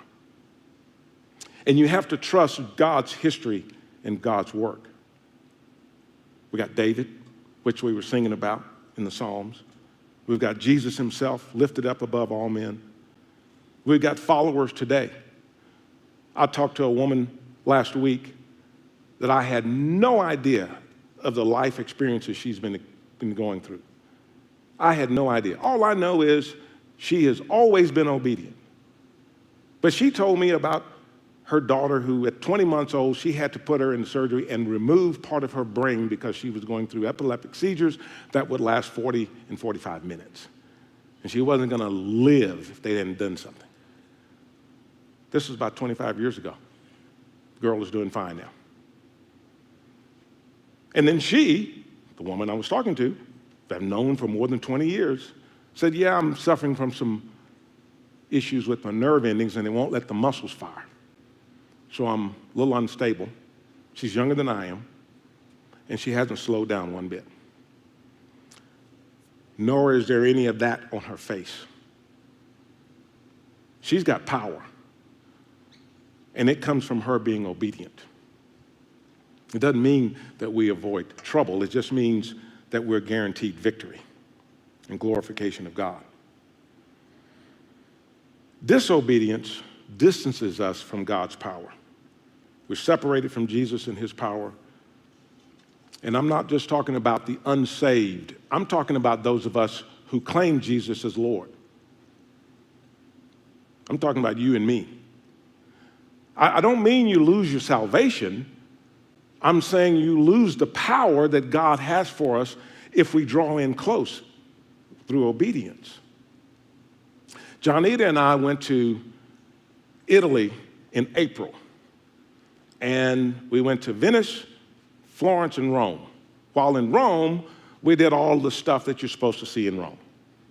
And you have to trust God's history and God's work. We got David, which we were singing about in the Psalms. We've got Jesus himself lifted up above all men. We've got followers today. I talked to a woman last week that I had no idea of the life experiences she's been going through. I had no idea. All I know is she has always been obedient. But she told me about her daughter who, at 20 months old, she had to put her in surgery and remove part of her brain because she was going through epileptic seizures that would last 40 and 45 minutes. And she wasn't going to live if they hadn't done something. This was about 25 years ago. The girl is doing fine now. And then she, the woman I was talking to, that I've known for more than 20 years, said, yeah, I'm suffering from some issues with my nerve endings and they won't let the muscles fire. So I'm a little unstable. She's younger than I am, and she hasn't slowed down one bit. Nor is there any of that on her face. She's got power, and it comes from her being obedient. It doesn't mean that we avoid trouble. It just means that we're guaranteed victory and glorification of God. Disobedience distances us from God's power. We're separated from Jesus and his power. And I'm not just talking about the unsaved. I'm talking about those of us who claim Jesus as Lord. I'm talking about you and me. I don't mean you lose your salvation. I'm saying you lose the power that God has for us if we draw in close through obedience. Johnita and I went to Italy in April. And we went to Venice, Florence, and Rome. While in Rome, we did all the stuff that you're supposed to see in Rome,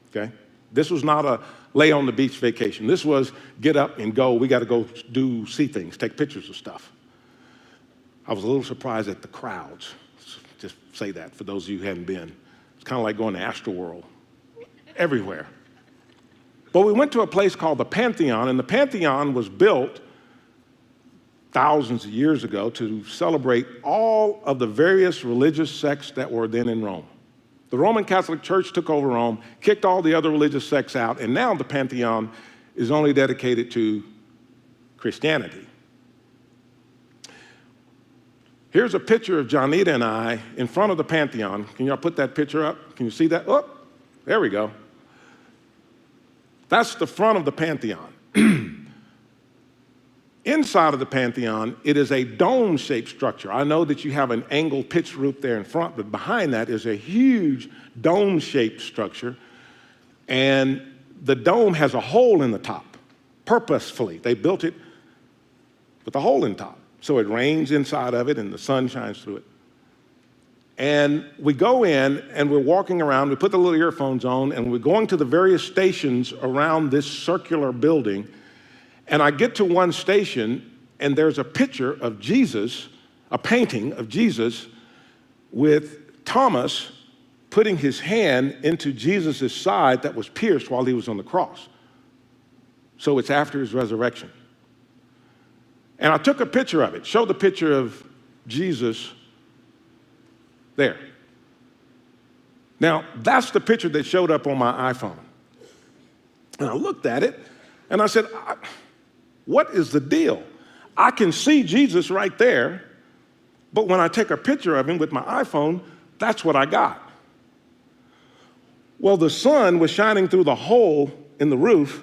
okay? This was not a lay on the beach vacation. This was get up and go. We got to go see things, take pictures of stuff. I was a little surprised at the crowds. Just say that for those of you who hadn't been. It's kind of like going to Astroworld, everywhere. But we went to a place called the Pantheon, and the Pantheon was built thousands of years ago to celebrate all of the various religious sects that were then in Rome. The Roman Catholic Church took over Rome, kicked all the other religious sects out, and now the Pantheon is only dedicated to Christianity. Here's a picture of Johnita and I in front of the Pantheon. Can y'all put that picture up? Can you see that? Oh, there we go. That's the front of the Pantheon. Inside of the Pantheon, it is a dome-shaped structure. I know that you have an angled pitched roof there in front, but behind that is a huge dome-shaped structure, and the dome has a hole in the top, purposefully. They built it with a hole in the top, so it rains inside of it and the sun shines through it. And we go in and we're walking around, we put the little earphones on, and we're going to the various stations around this circular building. And I get to one station, and there's a picture of Jesus, a painting of Jesus, with Thomas putting his hand into Jesus' side that was pierced while he was on the cross. So it's after his resurrection. And I took a picture of it, showed the picture of Jesus there. Now, that's the picture that showed up on my iPhone. And I looked at it, and I said, what is the deal? I can see Jesus right there, but when I take a picture of him with my iPhone, that's what I got. Well, the sun was shining through the hole in the roof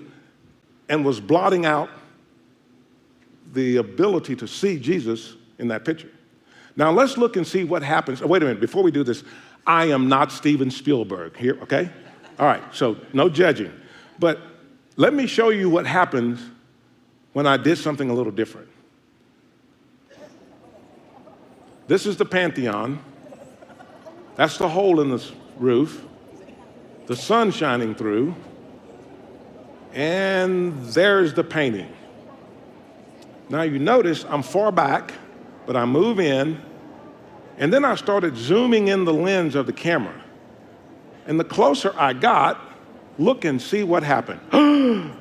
and was blotting out the ability to see Jesus in that picture. Now, let's look and see what happens. Oh, wait a minute, before we do this, I am not Steven Spielberg here, okay? All right, so no judging. But let me show you what happens when I did something a little different. This is the Pantheon. That's the hole in the roof. The sun shining through. And there's the painting. Now you notice I'm far back, but I move in, and then I started zooming in the lens of the camera. And the closer I got, look and see what happened.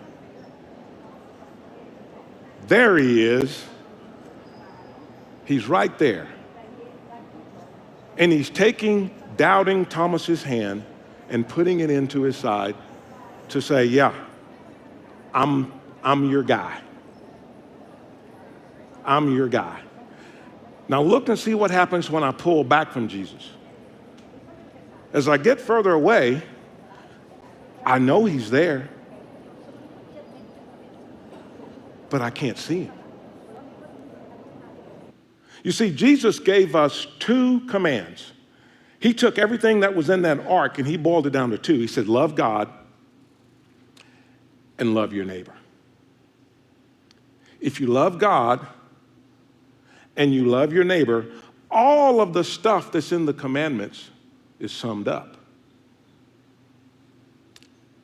There he is. He's right there. And he's taking doubting Thomas's hand and putting it into his side to say, yeah, I'm your guy. I'm your guy. Now look and see what happens when I pull back from Jesus. As I get further away, I know he's there, but I can't see him. You see, Jesus gave us two commands. He took everything that was in that ark and he boiled it down to two. He said, love God and love your neighbor. If you love God and you love your neighbor, all of the stuff that's in the commandments is summed up.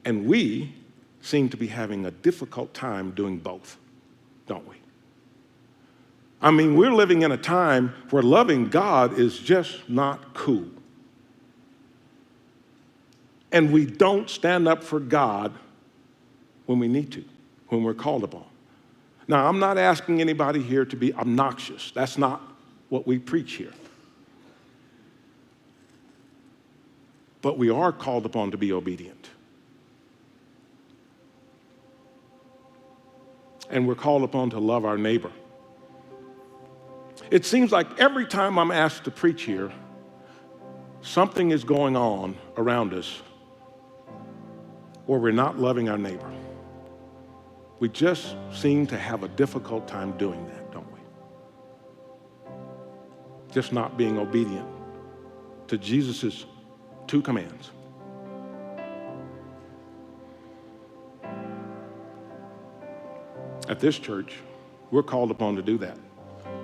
And we seem to be having a difficult time doing both, don't we? I mean, we're living in a time where loving God is just not cool. And we don't stand up for God when we need to, when we're called upon. Now, I'm not asking anybody here to be obnoxious. That's not what we preach here. But we are called upon to be obedient. And we're called upon to love our neighbor. It seems like every time I'm asked to preach here, something is going on around us where we're not loving our neighbor. We just seem to have a difficult time doing that, don't we? Just not being obedient to Jesus' two commands. At this church, we're called upon to do that.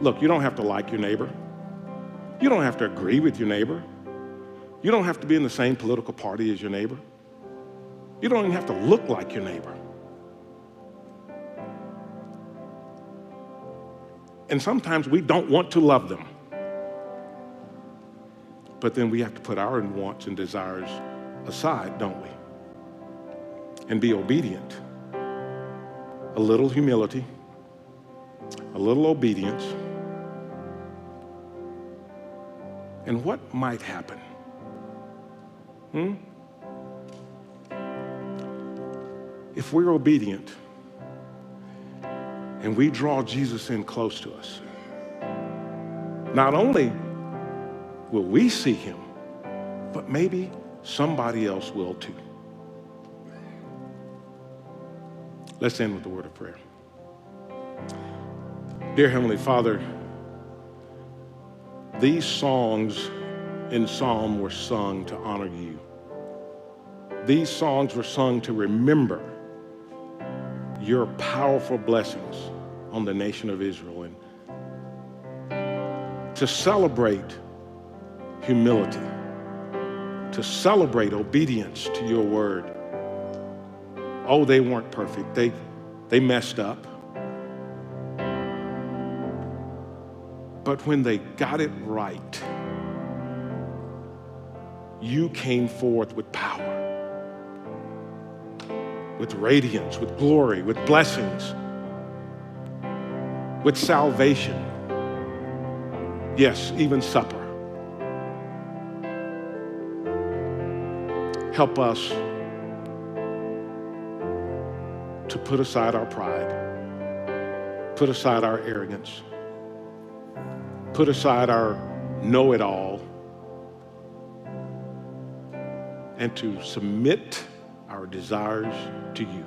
Look, you don't have to like your neighbor. You don't have to agree with your neighbor. You don't have to be in the same political party as your neighbor. You don't even have to look like your neighbor. And sometimes we don't want to love them. But then we have to put our wants and desires aside, don't we? And be obedient. A little humility, a little obedience. And what might happen? If we're obedient and we draw Jesus in close to us, not only will we see him, but maybe somebody else will too. Let's end with a word of prayer. Dear Heavenly Father, these songs in Psalm were sung to honor you. These songs were sung to remember your powerful blessings on the nation of Israel and to celebrate humility, to celebrate obedience to your word. Oh, they weren't perfect. They messed up. But when they got it right, you came forth with power, with radiance, with glory, with blessings, with salvation. Yes, even supper. Help us to put aside our pride, put aside our arrogance, put aside our know-it-all, and to submit our desires to you,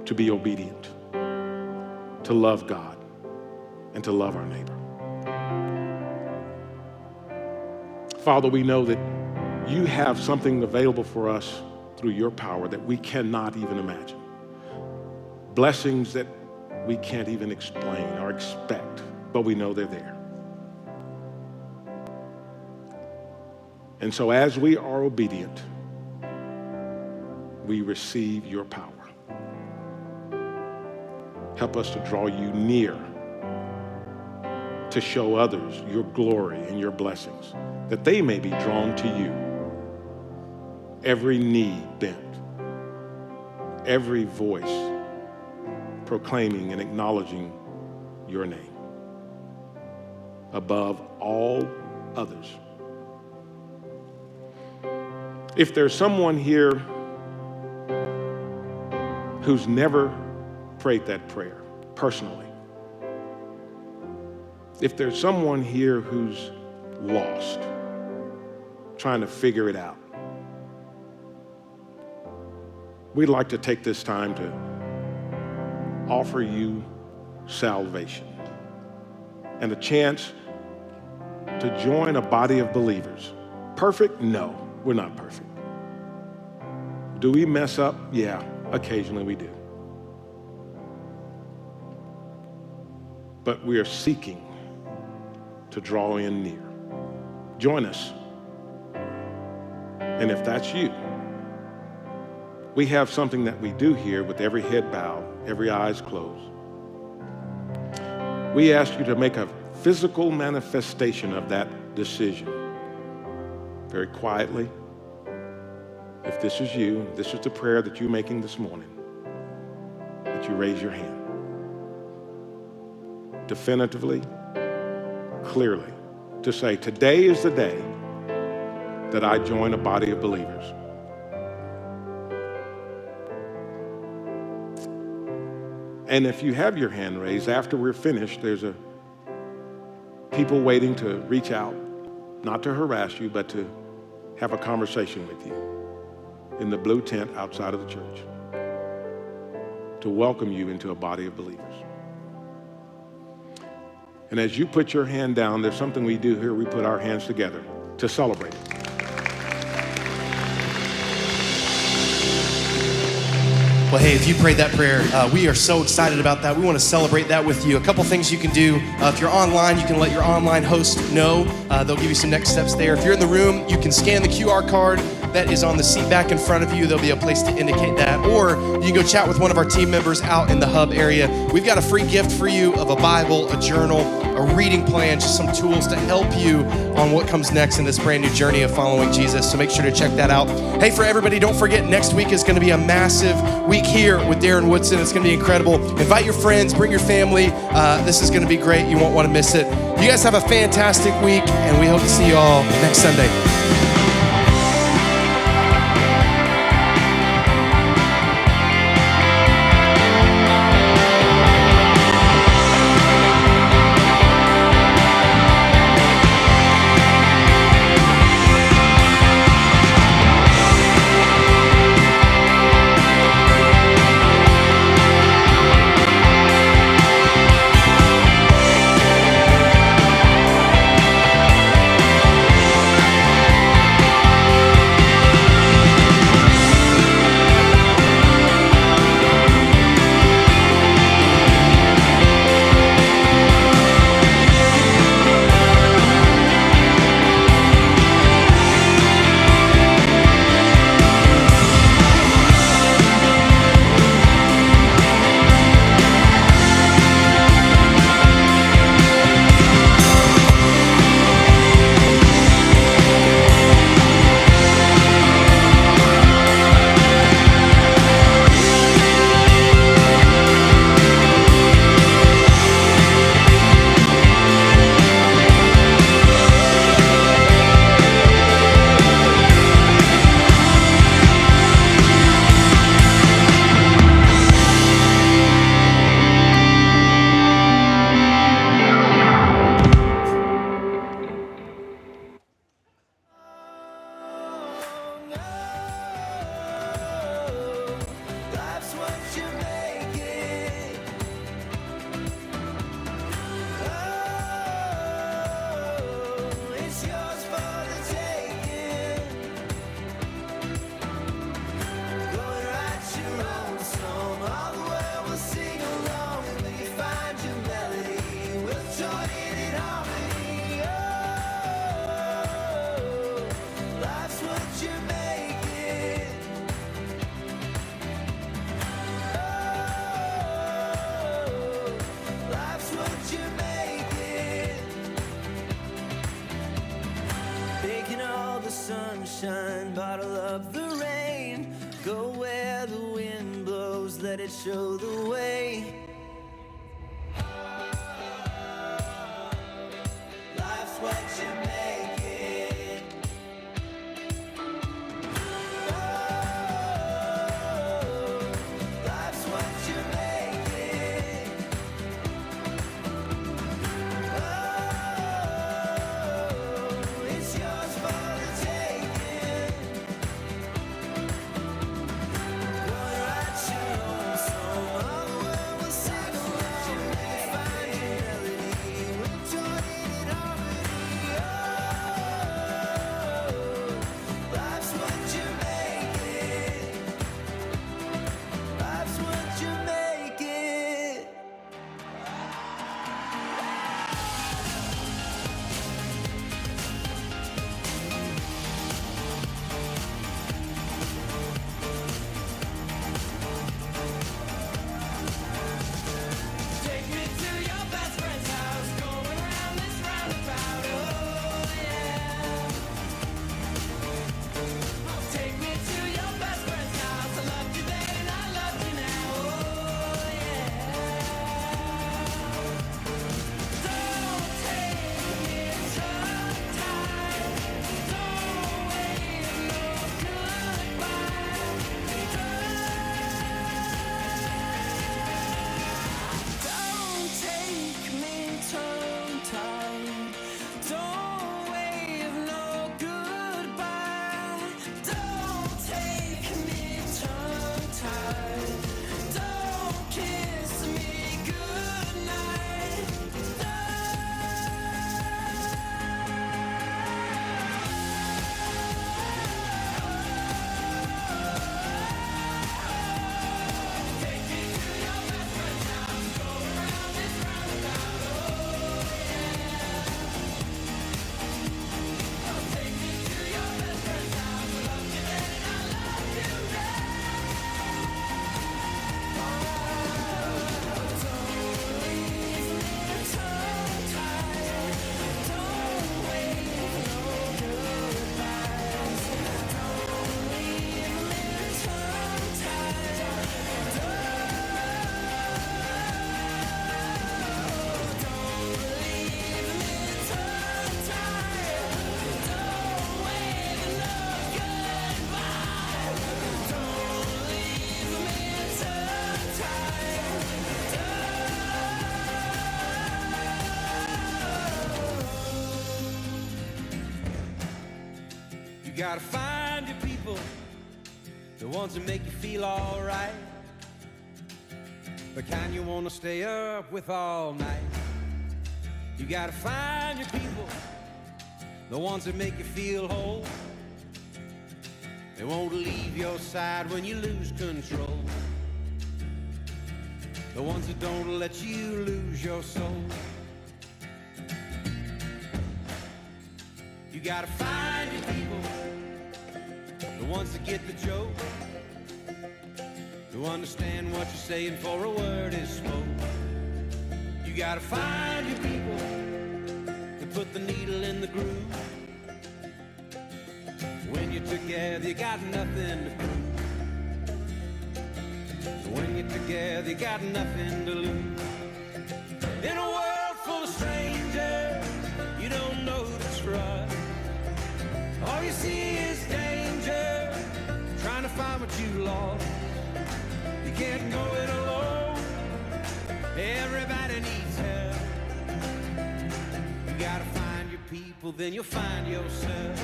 to be obedient, to love God, and to love our neighbor. Father, we know that you have something available for us through your power that we cannot even imagine. Blessings that we can't even explain or expect, but we know they're there. And so as we are obedient, we receive your power. Help us to draw you near, to show others your glory and your blessings, that they may be drawn to you. Every knee bent, every voice proclaiming and acknowledging your name above all others. If there's someone here who's never prayed that prayer personally, if there's someone here who's lost, trying to figure it out, we'd like to take this time to offer you salvation and a chance to join a body of believers. Perfect? No, we're not perfect. Do we mess up? Yeah, occasionally we do. But we are seeking to draw in near. Join us. And if that's you, we have something that we do here with every head bowed, every eyes closed. We ask you to make a physical manifestation of that decision. Very quietly. If this is you, this is the prayer that you're making this morning, that you raise your hand. Definitively, clearly, to say, today is the day that I join a body of believers. And if you have your hand raised, after we're finished, there's people waiting to reach out, not to harass you, but to have a conversation with you in the blue tent outside of the church, to welcome you into a body of believers. And as you put your hand down, there's something we do here. We put our hands together to celebrate it. Well, hey, if you prayed that prayer, we are so excited about that. We want to celebrate that with you. A couple things you can do. If you're online, you can let your online host know. They'll give you some next steps there. If you're in the room, you can scan the QR card. that is on the seat back in front of you. There'll be a place to indicate that. Or you can go chat with one of our team members out in the hub area. We've got a free gift for you of a Bible, a journal, a reading plan, just some tools to help you on what comes next in this brand new journey of following Jesus. So make sure to check that out. Hey, for everybody, don't forget, next week is going to be a massive week here with Darren Woodson. It's going to be incredible. Invite your friends, bring your family. This is going to be great. You won't want to miss it. You guys have a fantastic week, and we hope to see you all next Sunday. Life's what you make it. Oh, it's yours for the taking. Go and write your own song. All the world will sing along. And when you find your melody, we'll join in harmony. Oh, life's what you make it. Life's what you make it. Taking all the sunshine, bottle up the rain. Go where the wind blows, let it show the way. Life's what you make it. Life's what you make it. Oh, it's yours for the taking. Go and write your own song. All the world will sing. You gotta find your people, the ones that make you feel alright, the kind you wanna stay up with all night. You gotta find your people, the ones that make you feel whole. They won't leave your side when you lose control. The ones that don't let you lose your soul. You gotta find your people, the ones that get the joke, who understand what you're saying before a word is spoke. You gotta find your people that put the needle in the groove. When you're together, you got nothing to prove. When you're together, you got nothing to lose. In a world full of strangers, you don't know who to trust. All you see is danger, trying to find what you lost. You can't go it alone, everybody needs help. You gotta find your people, then you'll find yourself.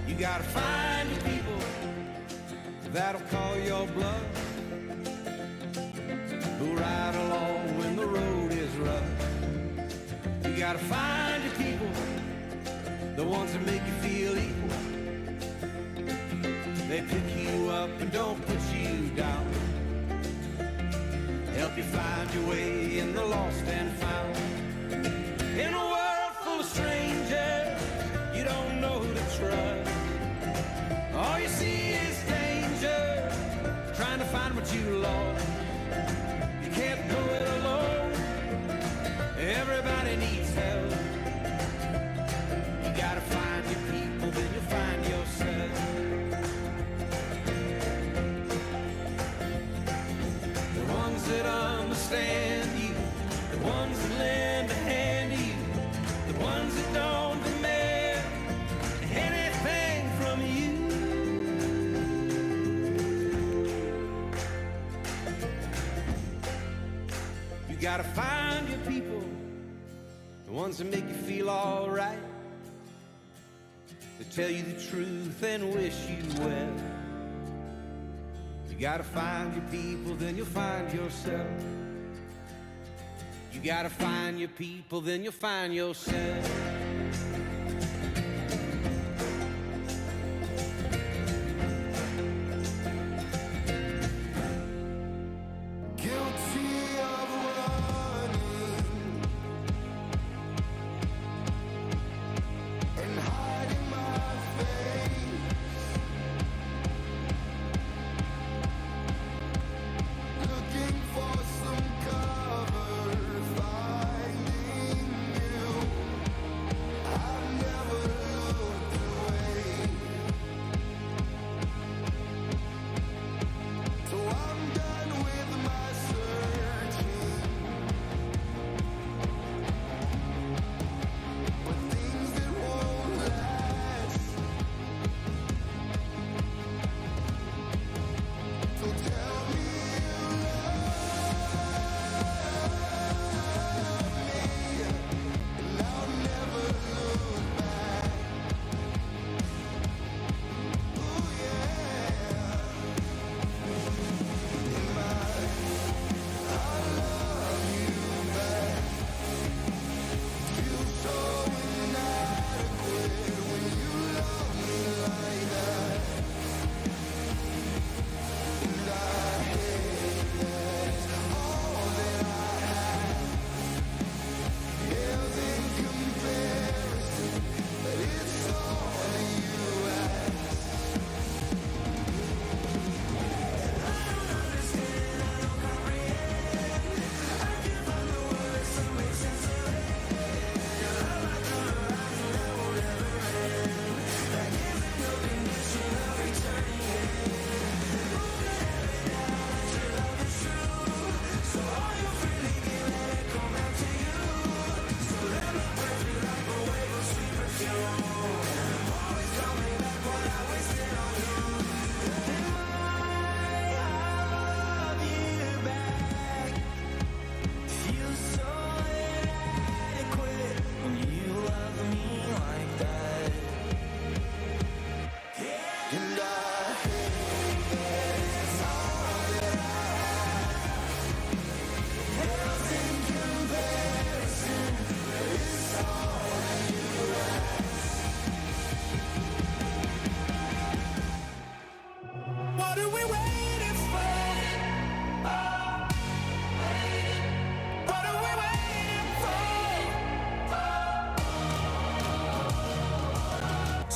You gotta find your people that'll call your bluff, who ride along when the road is rough. You gotta find your people, the ones that make you feel equal. They pick you up and don't put you down, help you find your way in the lost and found. In a world full of strangers, you don't know who to trust. All you see is danger, trying to find what you lost. You can't go it alone, everybody needs help. You gotta find your people, then you'll find yourself. The ones that understand you, the ones that lend a hand to you, the ones that don't demand anything from you. You gotta find your people, the ones that make you feel alright, that tell you the truth and wish you well. You gotta find your people, then you'll find yourself. You gotta find your people, then you'll find yourself. Guilty of running and hiding my face, looking for some cover, finding you.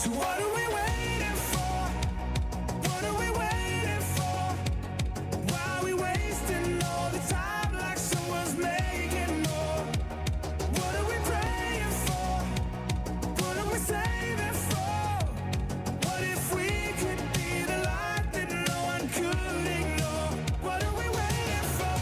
So what are we waiting for? What are we waiting for? Why are we wasting all the time like someone's making more? What are we praying for? What are we saving for? What if we could be the light that no one could ignore? What are we waiting for?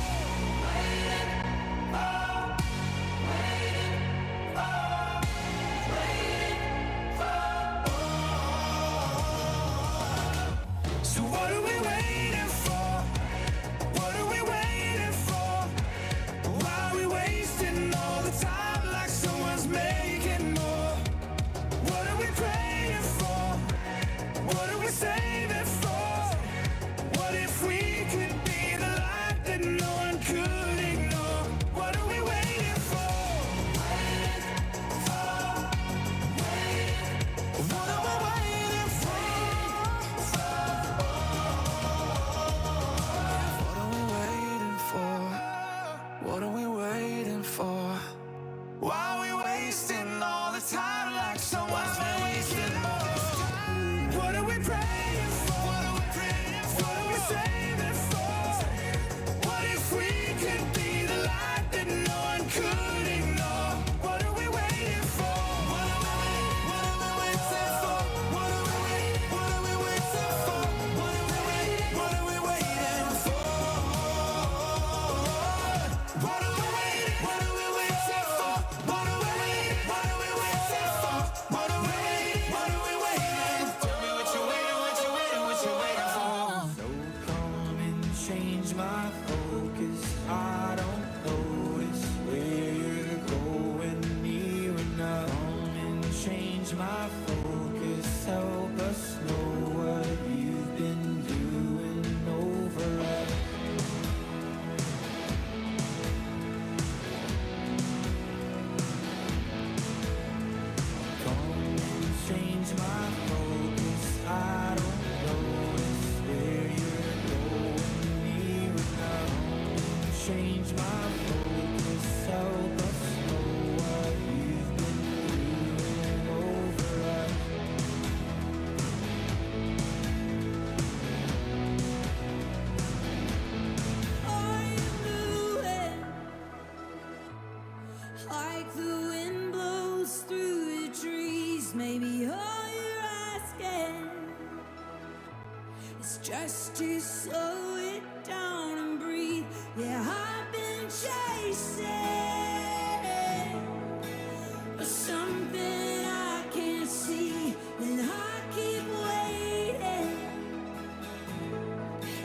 So what are we waiting for? What are we waiting for? Why are we wasting all the time like someone's making more? What are we praying for? What are we saving for? What if we could be the light that no one could ignore? What are we waiting for? What are we waiting for? What are we waiting for? What are we waiting for? Why are we wasting all the time like someone's wasting more? What are we praying for? What are we praying for? What are we saving for? What if we could be the light that no one could ignore? What are we waiting for? What are we waiting for? What are we waiting for? What are we waiting for? What are we waiting for? What are we waiting for? What are we waiting for? What are we waiting for? What are we waiting for? What are we waiting for? What are we waiting? What are we waiting? Tell me what you waiting, what you waiting, what you waiting for? So come and change my focus. I don't notice where you're going near enough. Come and change my focus. Help us know what you've been doing over us. Come and change my focus. I don't notice where you're going near enough. Come and change my focus. Help us know what you've been doing over us. Are you moving like the wind blows through the trees? Maybe all you're asking is just to slow it down and breathe. Yeah, I've been chasing something I can't see, and I keep waiting.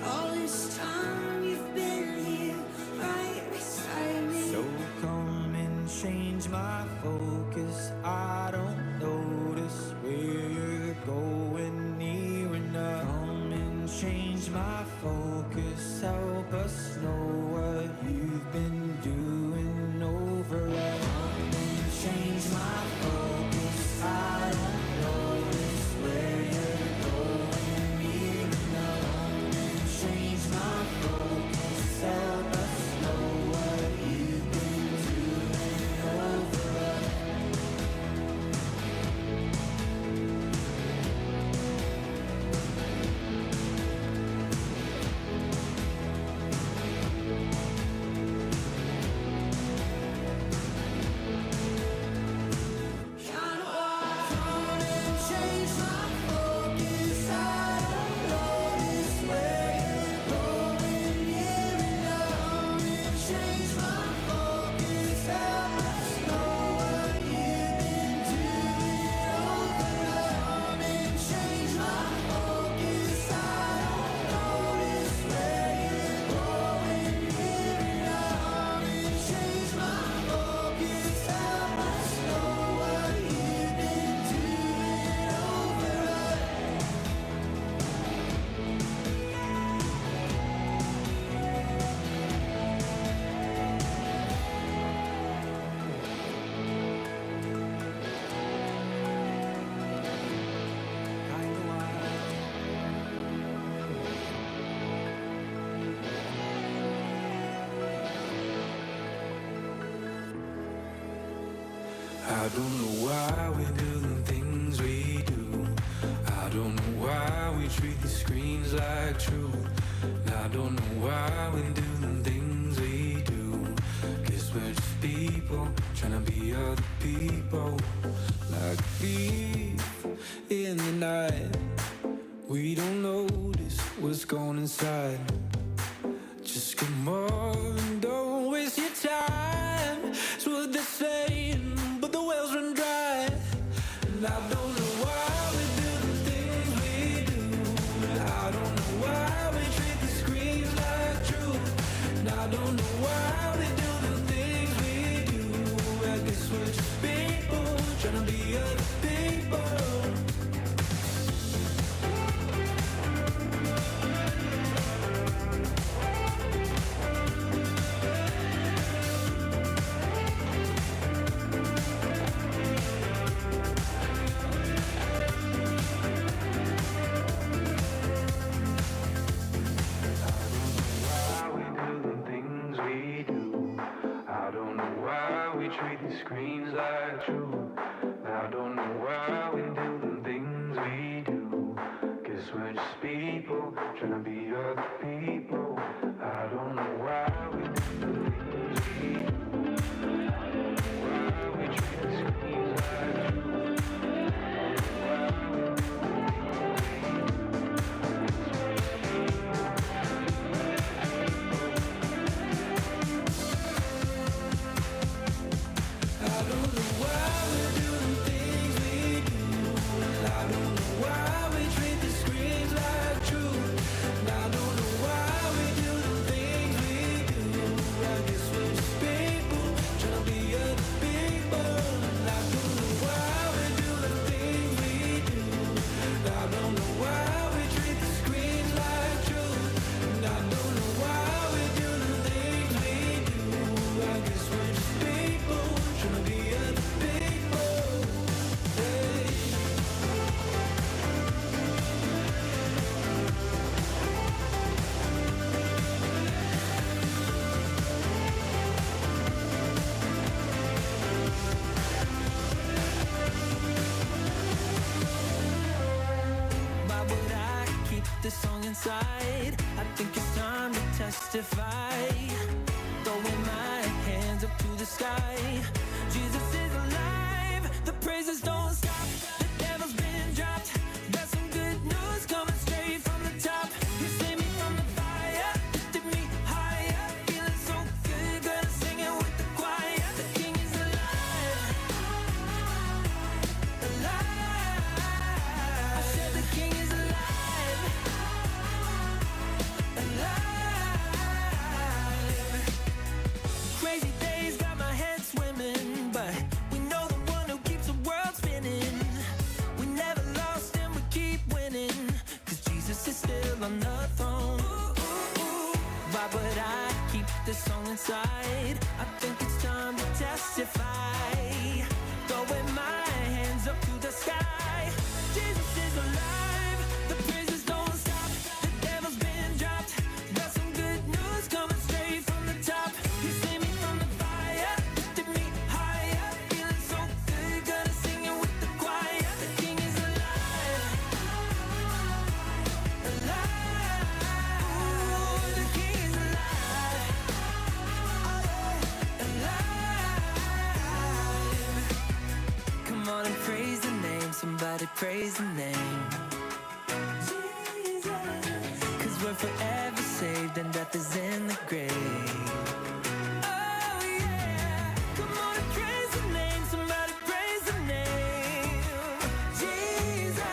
All this time you've been here right beside me. So come and change my focus. I don't notice where you're going near enough. Come and change my focus. Help us know what you've been doing over us. Come and change my focus. I don't notice where you're going near enough. Come and change my focus. Help us know what you've been doing over us. I don't know why we do the things we do. treat the screens like truth. And I don't know why we do the things we do. Guess we're just people trying to be other people. Like a thief in the night, we don't notice what's going inside. Just come on, don't waste your time. It's what they're saying, but the wells run dry. And I don't know why we do the things we do. And I don't know why we treat the screens like truth. And I don't know why we do the things we do. I guess we're just people trying to be other people. Treat the screens like truth. I don't know why we do the things we do. Guess we're just people trying to be other people. I don't know why we do the things we do. I don't know why we treat the screens like truth. This song inside, I think it's time to testify. Throwing my hands up to the sky. Jesus is alive, the praises don't stop. The devil's been dropped. Got some good news coming straight from the top. You saved me from the fire, lifted me higher. Feeling so good, gonna sing it with the choir. The King is alive, alive. I said the King is alive. Crazy days got my head swimming, but we know the one who keeps the world spinning. We never lost and we keep winning, 'cause Jesus is still on the throne. Why would I keep this song inside? I think it's time to testify. Throwing my hands up to the sky. Jesus is alive, the praises don't stop. The devil's been dropped. Got some good news coming straight from the top. You saved me from the fire, lifted me higher. Feeling so good, gonna sing it with the choir. The King is alive, alive. Ooh, the King is alive, alive. Come on and praise the name, somebody praise the name. 'Cause we're forever saved and death is in the grave. Oh yeah, come on and praise the name, somebody praise the name. Jesus,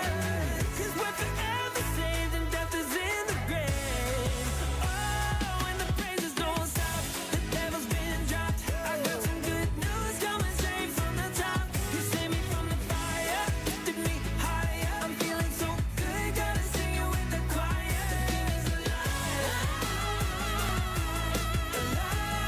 'cause we're forever saved and death is in the grave. Oh, and the praises don't stop, the devil's been dropped. I got some good news coming straight from the top. You saved me from the fire, lifted me higher. I'm feeling so good, gotta sing it with the choir. The King is alive, alive.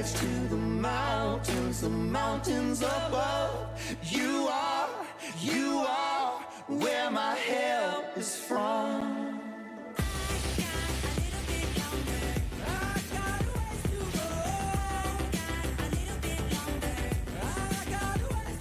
rise to the mountains above. You are where my help is from.